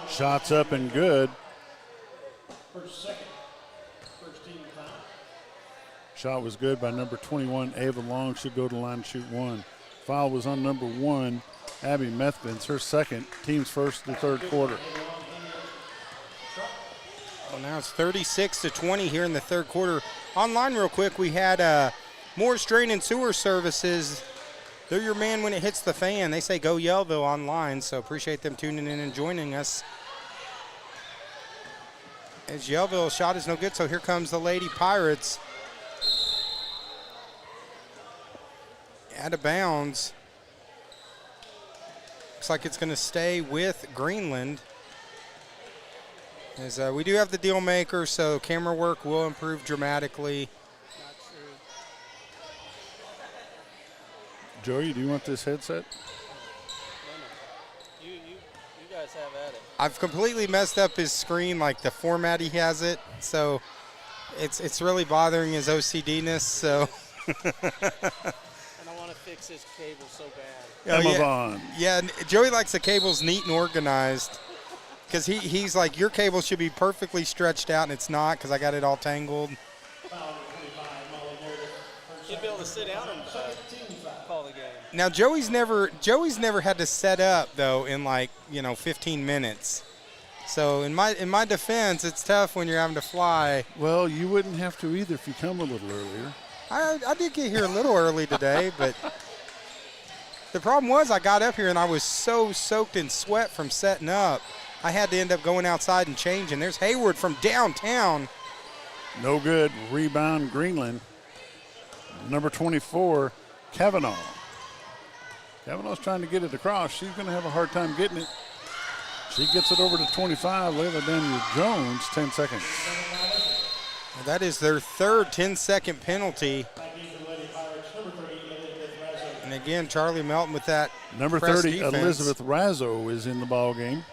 Shots up and good. Shot was good by number 21, Ava Long. Should go to the line to shoot one. Foul was on number 1, Abby Methvin. It's her second, team's first in the third quarter. Well, now it's 36-20 here in the third quarter. Online real quick, we had Moore's Drain and Sewer Services. They're your man when it hits the fan. They say go Yellville online, so appreciate them tuning in and joining us. As Yellville's shot is no good, so here comes the Lady Pirates. Out of bounds. Looks like it's going to stay with Greenland. As we do have the deal maker, so camera work will improve dramatically. Joey, do you want this headset? You guys have at it. I've completely messed up his screen, like the format he has it, so it's really bothering his OCD-ness, so. And I want to fix his cable so bad. Oh, Emma Vaughn. Yeah, Joey likes the cables neat and organized. Because he's like, your cable should be perfectly stretched out, and it's not because I got it all tangled. He'd be able to sit down and call the game. Now Joey's never had to set up though in 15 minutes. So in my defense, it's tough when you're having to fly. Well, you wouldn't have to either if you come a little earlier. I did get here a little early today, but the problem was I got up here and I was so soaked in sweat from setting up. I had to end up going outside and changing. There's Hayward from downtown. No good. Rebound, Greenland. Number 24, Kavanaugh. Kavanaugh's trying to get it across. She's going to have a hard time getting it. She gets it over to 25. Layla Daniel Jones, 10 seconds. Well, that is their third 10-second penalty. And again, Charlie Melton with that Number press 30, defense. Elizabeth Razzo is in the ball game.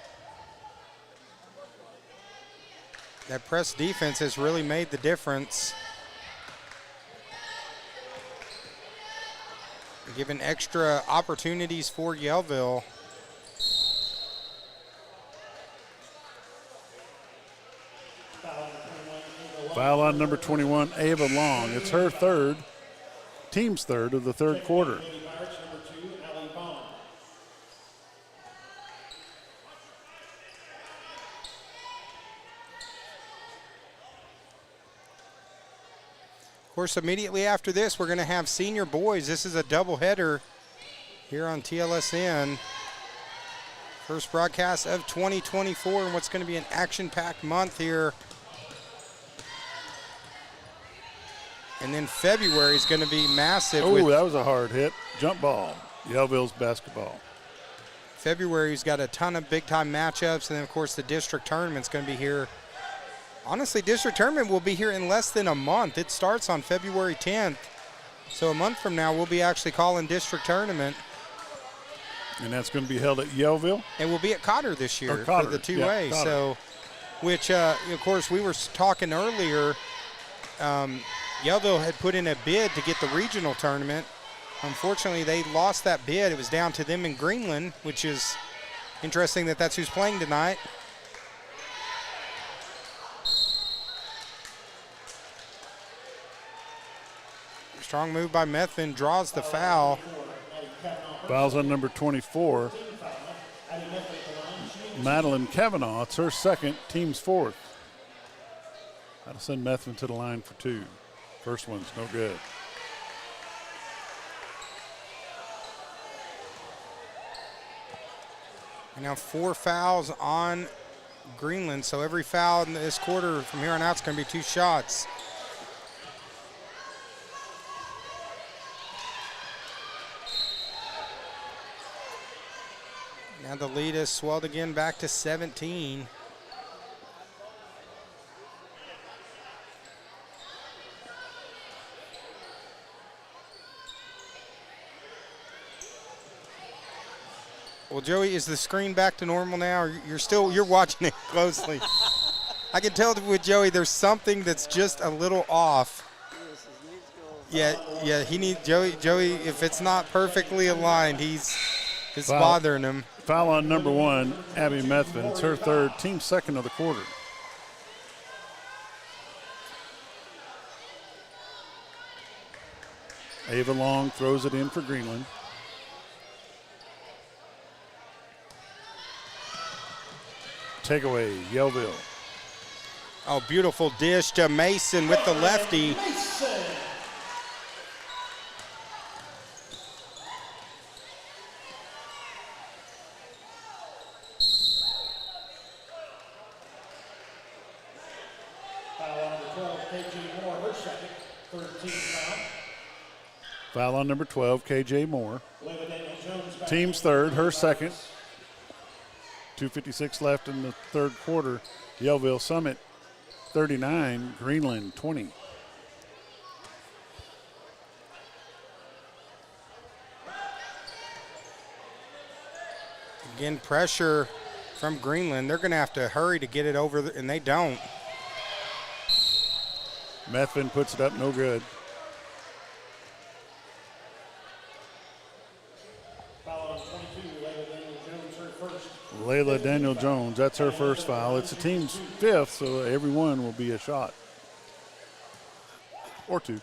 That press defense has really made the difference. Giving extra opportunities for Yellville. Foul on number 21, Ava Long. It's her third, team's third of the third quarter. Of course, immediately after this, we're going to have senior boys. This is a doubleheader here on TLSN. First broadcast of 2024 and what's going to be an action-packed month here. And then February is going to be massive. Oh, that was a hard hit. Jump ball. Yellville's basketball. February's got a ton of big-time matchups. And then, of course, the district tournament's going to be here. Honestly, district tournament will be here in less than a month. It starts on February 10th. So a month from now, we'll be actually calling district tournament. And that's going to be held at Yellville? And we'll be at Cotter this year Cotter, for the 2A. Yeah, so, which, of course, we were talking earlier. Yellville had put in a bid to get the regional tournament. Unfortunately, they lost that bid. It was down to them in Greenland, which is interesting that that's who's playing tonight. Strong move by Methvin, draws the foul. Foul's on number 24, Madeline Kavanaugh. It's her second, team's fourth. That'll send Methvin to the line for two. First one's no good. And now 4 fouls on Greenland, so every foul in this quarter from here on out is going to be 2 shots. Now the lead has swelled again back to 17. Well, Joey, is the screen back to normal now? Or you're watching it closely. I can tell with Joey there's something that's just a little off. Yeah, he needs Joey, if it's not perfectly aligned, it's bothering him. Foul on number 1, Abby Methvin. It's her third, team second of the quarter. Ava Long throws it in for Greenland. Takeaway, Yellville. Oh, beautiful dish to Mason with the lefty. Foul on number 12, KJ Moore. Team's third, her second. 2:56 left in the third quarter. Yellville Summit 39, Greenland 20. Again, pressure from Greenland. They're going to have to hurry to get it over, and they don't. Methvin puts it up, no good. Layla Daniel Jones, that's her first foul. It's the team's fifth, so every one will be a shot. Or two.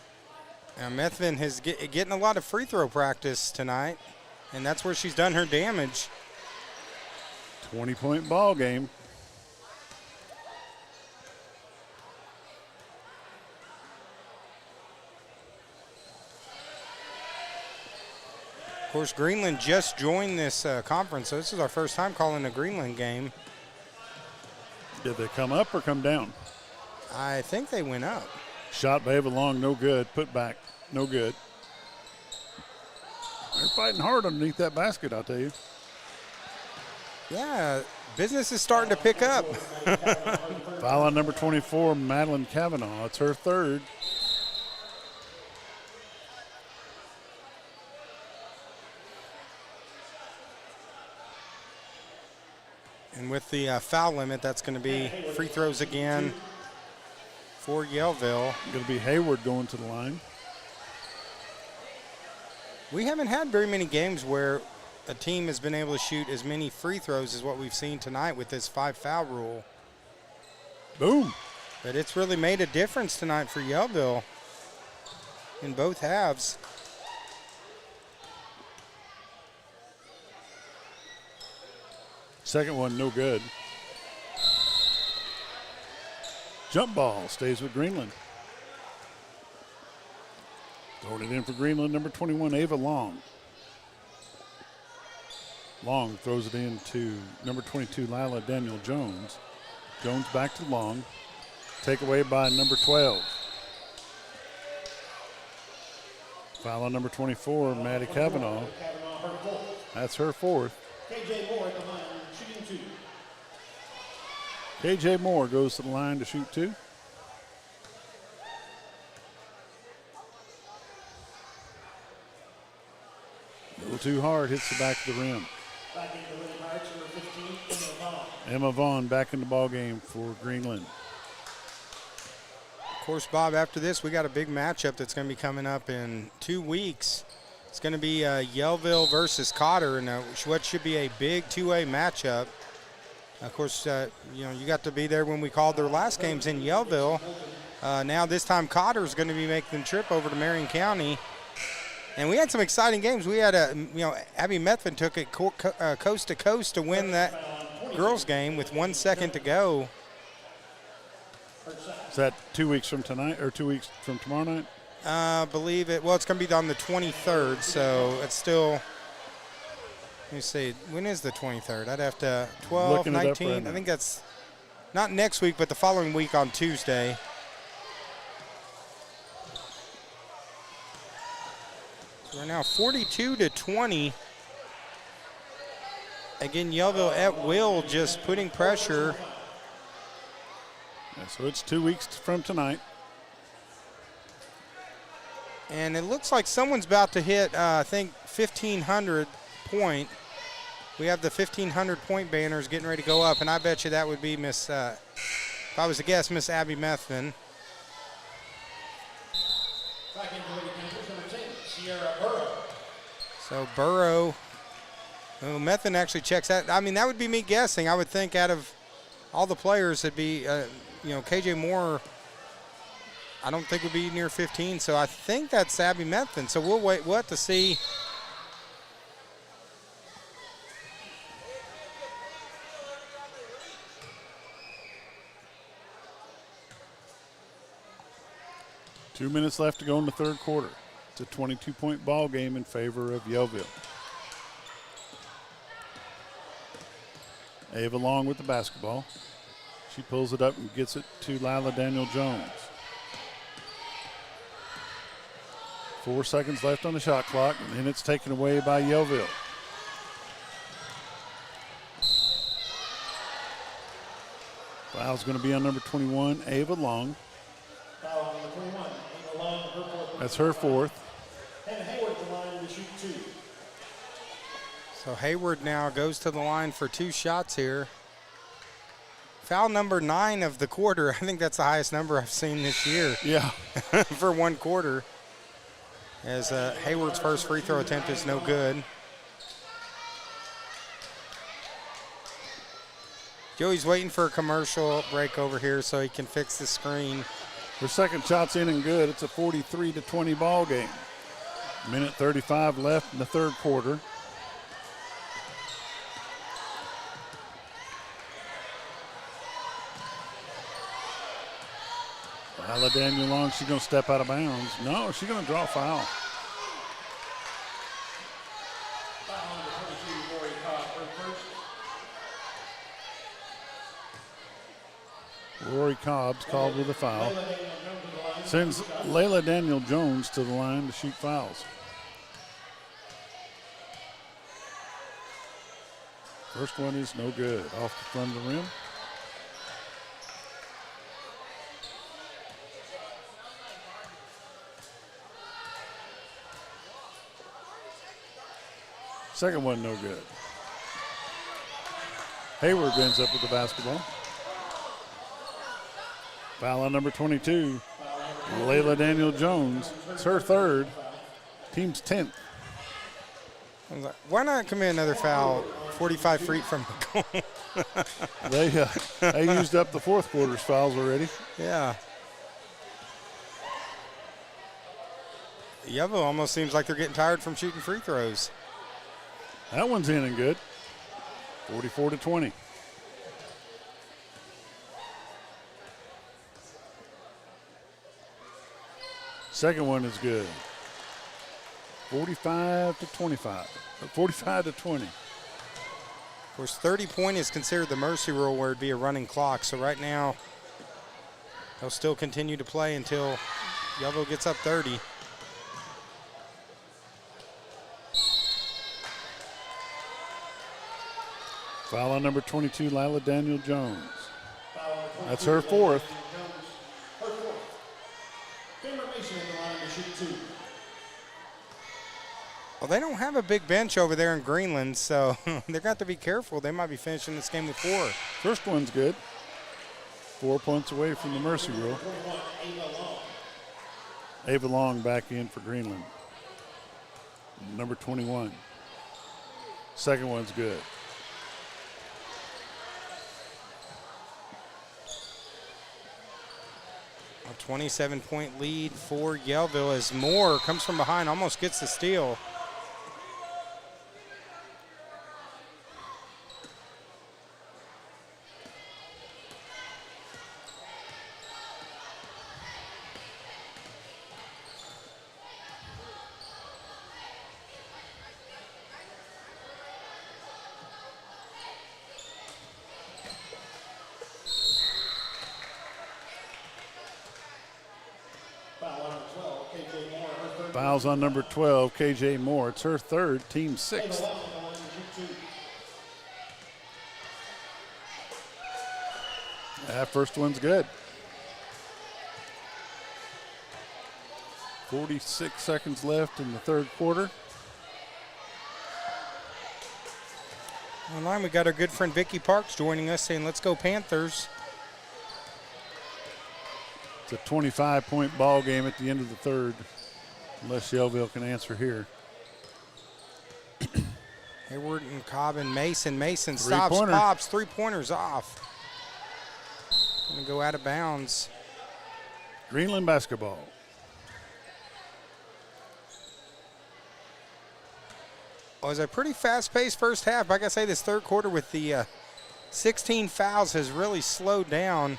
Now Methvin is getting a lot of free throw practice tonight, and that's where she's done her damage. 20-point ball game. Of course, Greenland just joined this conference, so this is our first time calling a Greenland game. Did they come up or come down? I think they went up. Shot by Ava Long, no good. Put back, no good. They're fighting hard underneath that basket, I'll tell you. Yeah, business is starting to pick up. Foul on number 24, Madeline Kavanaugh. It's her third. And with the foul limit, that's going to be free throws again for Yellville. Going to be Hayward going to the line. We haven't had very many games where a team has been able to shoot as many free throws as what we've seen tonight with this 5-foul rule. Boom. But it's really made a difference tonight for Yellville in both halves. Second one, no good. Jump ball stays with Greenland. Throwing it in for Greenland, number 21, Ava Long. Long throws it in to number 22, Lila Daniel Jones. Jones back to Long. Takeaway by number 12. Foul on number 24, Maddie Kavanaugh. That's her fourth. KJ Moore at the line, shooting 2. KJ Moore goes to the line to shoot 2. A little too hard, hits the back of the rim. Back into the winning marks, number 15, Emma Vaughn. Emma Vaughn back in the ball game for Greenland. Of course, Bob, after this, we got a big matchup that's going to be coming up in 2 weeks. It's going to be Yellville versus Cotter, and what should be a big two-way matchup. Of course, you got to be there when we called their last games in Yellville. Now this time Cotter is going to be making the trip over to Marion County. And we had some exciting games. We had Abby Methvin took it coast to coast to win that girls game with 1 second to go. Is that 2 weeks from tonight or 2 weeks from tomorrow night? I believe it. Well, it's going to be on the 23rd, so it's still. Let me see. When is the 23rd? I'd have to 12, Looking it up 19. right now. I think that's not next week, but the following week on Tuesday. So we're now 42-20. Again, Yellville at will, just putting pressure. Yeah, so it's 2 weeks from tonight. And it looks like someone's about to hit, I think, 1,500 point. We have the 1,500 point banners getting ready to go up, and I bet you that would be Miss, if I was to guess, Miss Abby Methvin. Back into the campus, number 10, Sierra Burrow. So Burrow, Methvin actually checks out. I mean, that would be me guessing. I would think out of all the players, it'd be, KJ Moore, I don't think would be near 15, so I think that's Abby Methvin. So we'll have to see. Two minutes left to go in the third quarter. It's a 22-point ball game in favor of Yellville. Ava Long with the basketball. She pulls it up and gets it to Lila Daniel Jones. 4 seconds left on the shot clock, and then it's taken away by Yellville. Foul's going to be on number 21, Ava Long. Foul on number 21, Emma Long, her fourth. That's her fourth. And Hayward to line to shoot 2. So Hayward now goes to the line for 2 shots here. Foul number 9 of the quarter. I think that's the highest number I've seen this year. Yeah. For 1 quarter. As Hayward's first free throw attempt is no good. Joey's waiting for a commercial break over here so he can fix the screen. Her second shot's in and good. It's a 43-20 ball game. Minute 35 left in the third quarter. Lila Daniel Long, she's going to step out of bounds. No, she's going to draw a foul. Rory Cobb's called with a foul. Sends Layla Daniel Jones to the line to shoot fouls. First one is no good. Off the front of the rim. Second one no good. Hayward ends up with the basketball. Foul on number 22, Layla Daniel Jones. It's her third, team's 10th. I was like, why not commit another foul 45 feet from the goal? They used up the fourth quarter's fouls already. Yeah. Yellville almost seems like they're getting tired from shooting free throws. That one's in and good. 44-20. Second one is good. 45-25. 45-20. Of course, 30-point is considered the mercy rule where it'd be a running clock. So right now, they'll still continue to play until Yellville gets up 30. Foul on number 22, Lila Daniel Jones. That's her fourth. Well, they don't have a big bench over there in Greenland, so they're got to be careful. They might be finishing this game with 4. First one's good. 4 points away from the mercy rule. Ava Long back in for Greenland. Number 21. Second one's good. A 27-point lead for Yellville as Moore comes from behind, almost gets the steal. Fouls on number 12, KJ Moore. It's her third, team 6th. That first one's good. 46 seconds left in the third quarter. Online, we got our good friend Vicky Parks joining us saying, let's go Panthers. It's a 25-point ball game at the end of the third, unless Yellville can answer here. Hayward and Cobb and Mason. Mason stops, pops, 3-pointers off. Going to go out of bounds. Greenland basketball. Well, it was a pretty fast-paced first half. Like I say, this third quarter with the 16 fouls has really slowed down.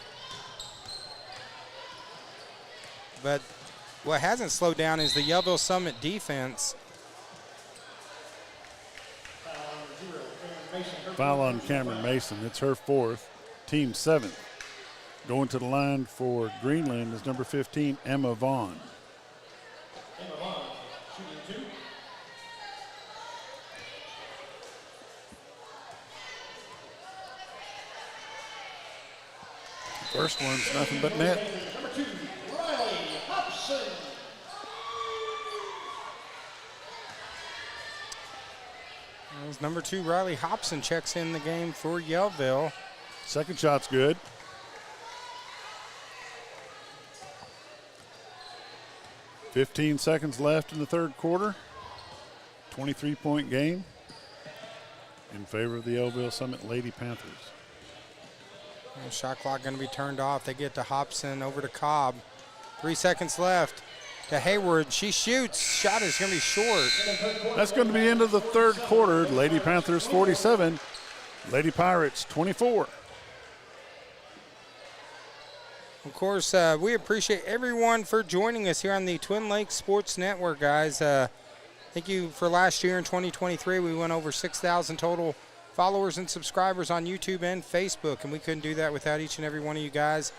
But what hasn't slowed down is the Yellville Summit defense. Foul on Cameron Mason. It's her fourth, team 7th. Going to the line for Greenland is number 15, Emma Vaughn. First one's nothing but net. As number 2, Riley Hobson checks in the game for Yellville. Second shot's good. .15 seconds left in the third quarter. 23-point game in favor of the Yellville Summit Lady Panthers. Shot clock going to be turned off. They get to Hobson, over to Cobb. 3 seconds left to Hayward. She shoots. Shot is going to be short. That's going to be into the third quarter. Lady Panthers 47, Lady Pirates 24. Of course, we appreciate everyone for joining us here on the Twin Lakes Sports Network, guys. Thank you for last year in 2023. We went over 6,000 total followers and subscribers on YouTube and Facebook, and we couldn't do that without each and every one of you guys.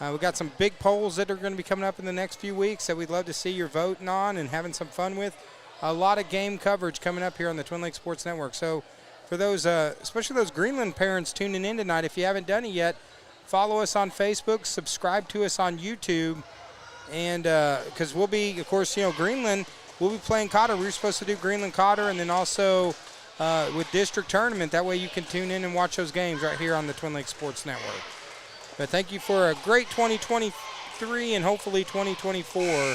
We got some big polls that are going to be coming up in the next few weeks that we'd love to see your voting on and having some fun with. A lot of game coverage coming up here on the Twin Lakes Sports Network. So for those, especially those Greenland parents tuning in tonight, if you haven't done it yet, follow us on Facebook, subscribe to us on YouTube, and because we'll be, of course, Greenland, we'll be playing Cotter. We were supposed to do Greenland Cotter, and then also with district tournament. That way you can tune in and watch those games right here on the Twin Lakes Sports Network. But thank you for a great 2023, and hopefully 2024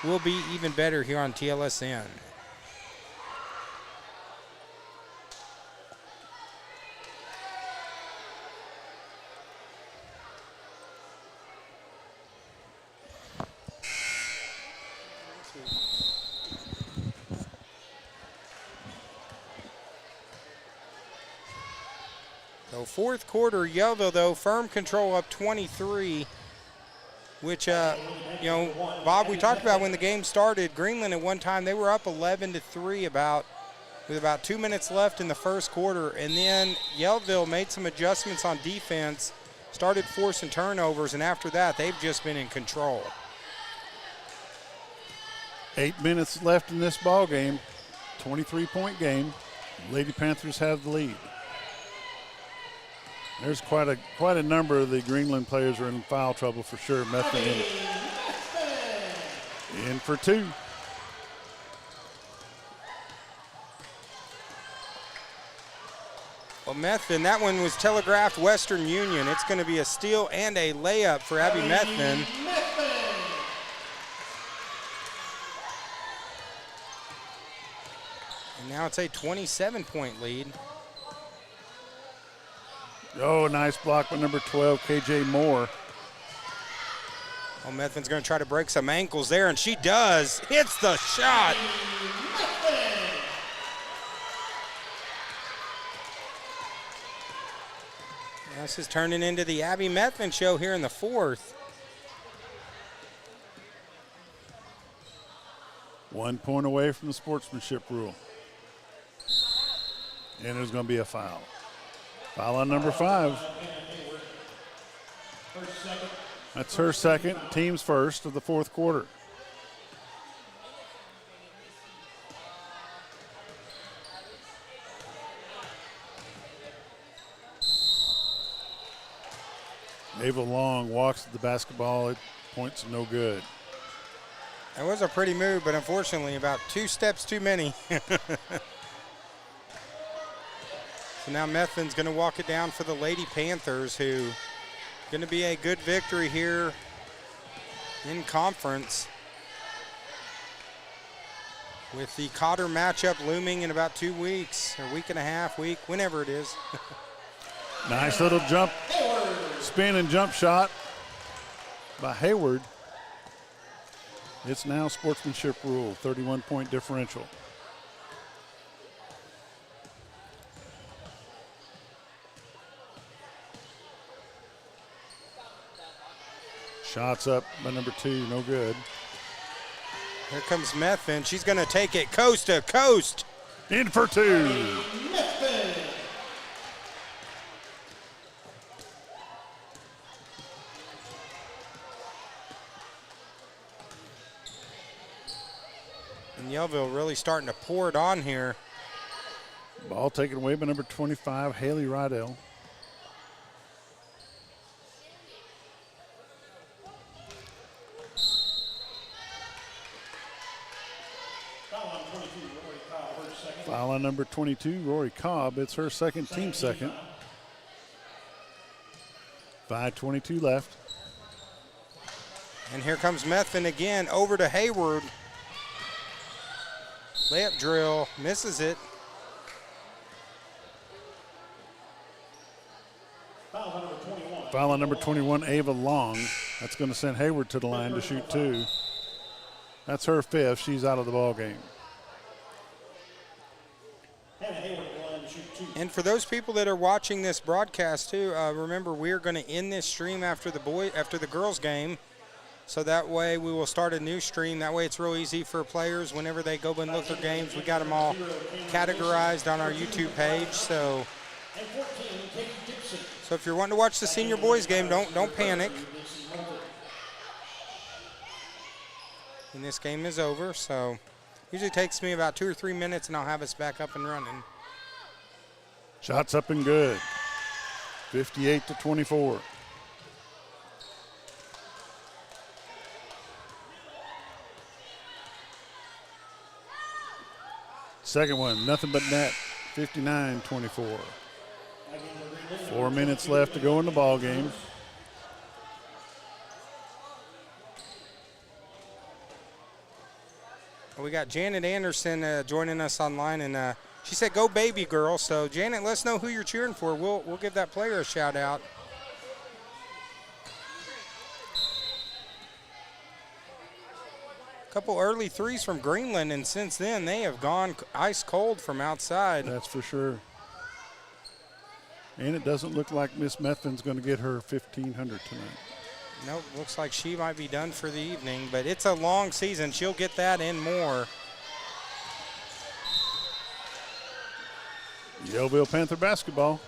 will be even better here on TLSN. So fourth quarter, Yellville, though, firm control up 23, which, Bob, we talked about when the game started. Greenland at one time, they were up 11-3 with about 2 minutes left in the first quarter. And then Yellville made some adjustments on defense, started forcing turnovers, and after that, they've just been in control. 8 minutes left in this ball game, 23-point game. Lady Panthers have the lead. There's quite a number of the Greenland players are in foul trouble for sure. Methvin in for two. Well, Methvin, that one was telegraphed Western Union. It's going to be a steal and a layup for Abby Methvin. And now it's a 27-point lead. Oh, nice block by number 12, KJ Moore. Oh, Methvin's going to try to break some ankles there, and she does. Hits the shot. This is turning into the Abby Methvin show here in the fourth. 1 point away from the sportsmanship rule. And there's going to be a foul. Foul on number 5. That's her second, team's first of the fourth quarter. Ava Long walks the basketball. It points no good. That was a pretty move, but unfortunately about 2 steps too many. So now Methvin's going to walk it down for the Lady Panthers, who going to be a good victory here in conference with the Cotter matchup looming in about 2 weeks, or week and a half, whenever it is. Nice little jump, spin and jump shot by Hayward. It's now sportsmanship rule, 31-point differential. Shots up by number 2, no good. Here comes Methvin. She's going to take it coast to coast. In for 2. And Yellville really starting to pour it on here. Ball taken away by number 25, Haley Rydell. Foul on number 22, Rory Cobb. It's her second, team second. 5:22 left. And here comes Methvin again, over to Hayward. Layup drill, misses it. Foul on number Foul on number 21, Ava Long. That's going to send Hayward to the line to shoot 2. That's her 5th. She's out of the ball game. And for those people that are watching this broadcast too, remember we're going to end this stream after the girls game, so that way we will start a new stream. That way it's real easy for players whenever they go and look their games. We got them all categorized on our YouTube page. So if you're wanting to watch the senior boys game, don't panic. And this game is over, so usually takes me about 2 or 3 minutes, and I'll have us back up and running. Shots up and good. 58-24. Second one, nothing but net. 59-24. 4 minutes left to go in the ball game. We got Janet Anderson joining us online, and she said, "Go baby girl." So Janet, let us know who you're cheering for. We'll give that player a shout out. A couple early threes from Greenland, and since then they have gone ice cold from outside. That's for sure. And it doesn't look like Miss Methvin's going to get her 1,500 tonight. Nope, looks like she might be done for the evening, but it's a long season. She'll get that and more. Yellville Panther basketball.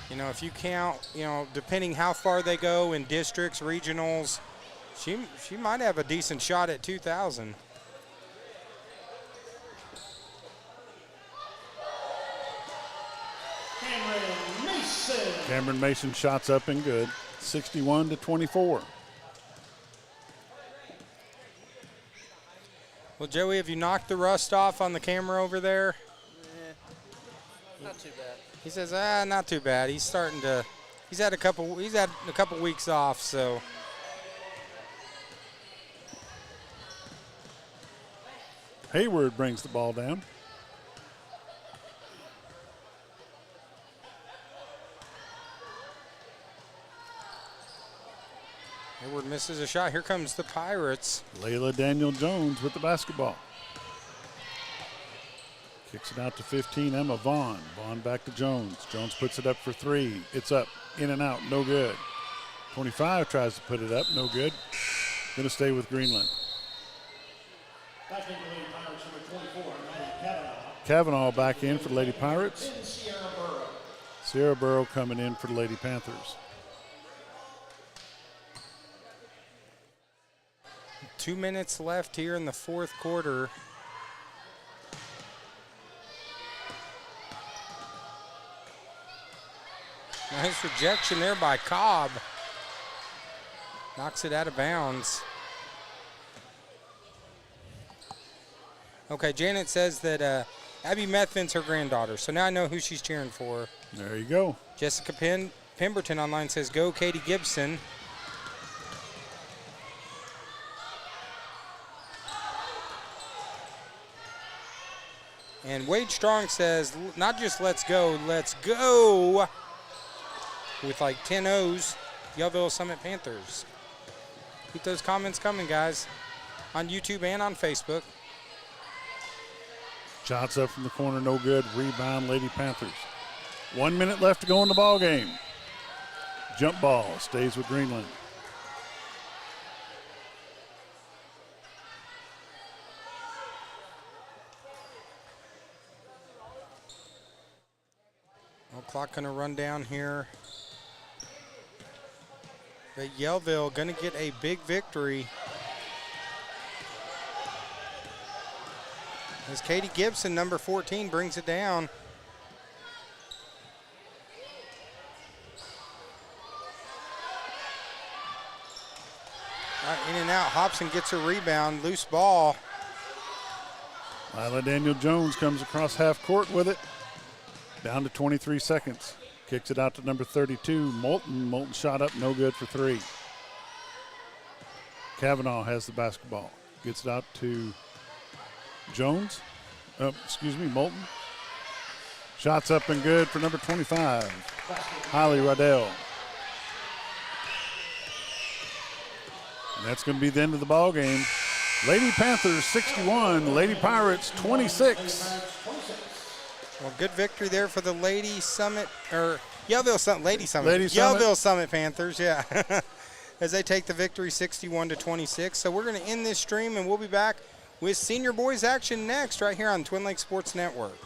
You know, if you count, depending how far they go in districts, regionals, she might have a decent shot at 2,000. Cameron Mason shots up and good. 61-24. Well, Joey, have you knocked the rust off on the camera over there? Not too bad. He says, not too bad. He's starting to. He's had a couple weeks off, so. Hayward brings the ball down. Hayward misses a shot. Here comes the Pirates. Layla Daniel Jones with the basketball. Kicks it out to 15, Emma Vaughn. Vaughn back to Jones. Jones puts it up for 3. It's up, in and out, no good. 25 tries to put it up, no good. Going to stay with Greenland. Kavanaugh back in for the Lady Pirates. Sierra Burrow coming in for the Lady Panthers. 2 minutes left here in the fourth quarter. Nice rejection there by Cobb. Knocks it out of bounds. Okay, Janet says that Abby Methvin's her granddaughter, so now I know who she's cheering for. There you go. Jessica Pemberton online says, "Go Katie Gibson." And Wade Strong says, not just let's go with like 10 O's, Yellville Summit Panthers. Keep those comments coming, guys, on YouTube and on Facebook. Shots up from the corner, no good. Rebound, Lady Panthers. 1 minute left to go in the ball game. Jump ball stays with Greenland. Clock going to run down here. But Yellville going to get a big victory. As Katie Gibson, number 14, brings it down. In and out, Hobson gets a rebound, loose ball. Lila Daniel Jones comes across half court with it. Down to 23 seconds. Kicks it out to number 32, Moulton. Moulton shot up, no good for 3. Kavanaugh has the basketball. Gets it out to Jones. Moulton. Shots up and good for number 25, Holly Riddell. And that's going to be the end of the ball game. Lady Panthers 61, Lady Pirates 26. Well, good victory there for the Lady Summit, or Yellville Summit, Lady Summit. Yellville Summit Panthers, yeah. As they take the victory 61-26. So we're going to end this stream, and we'll be back with senior boys action next right here on Twin Lakes Sports Network.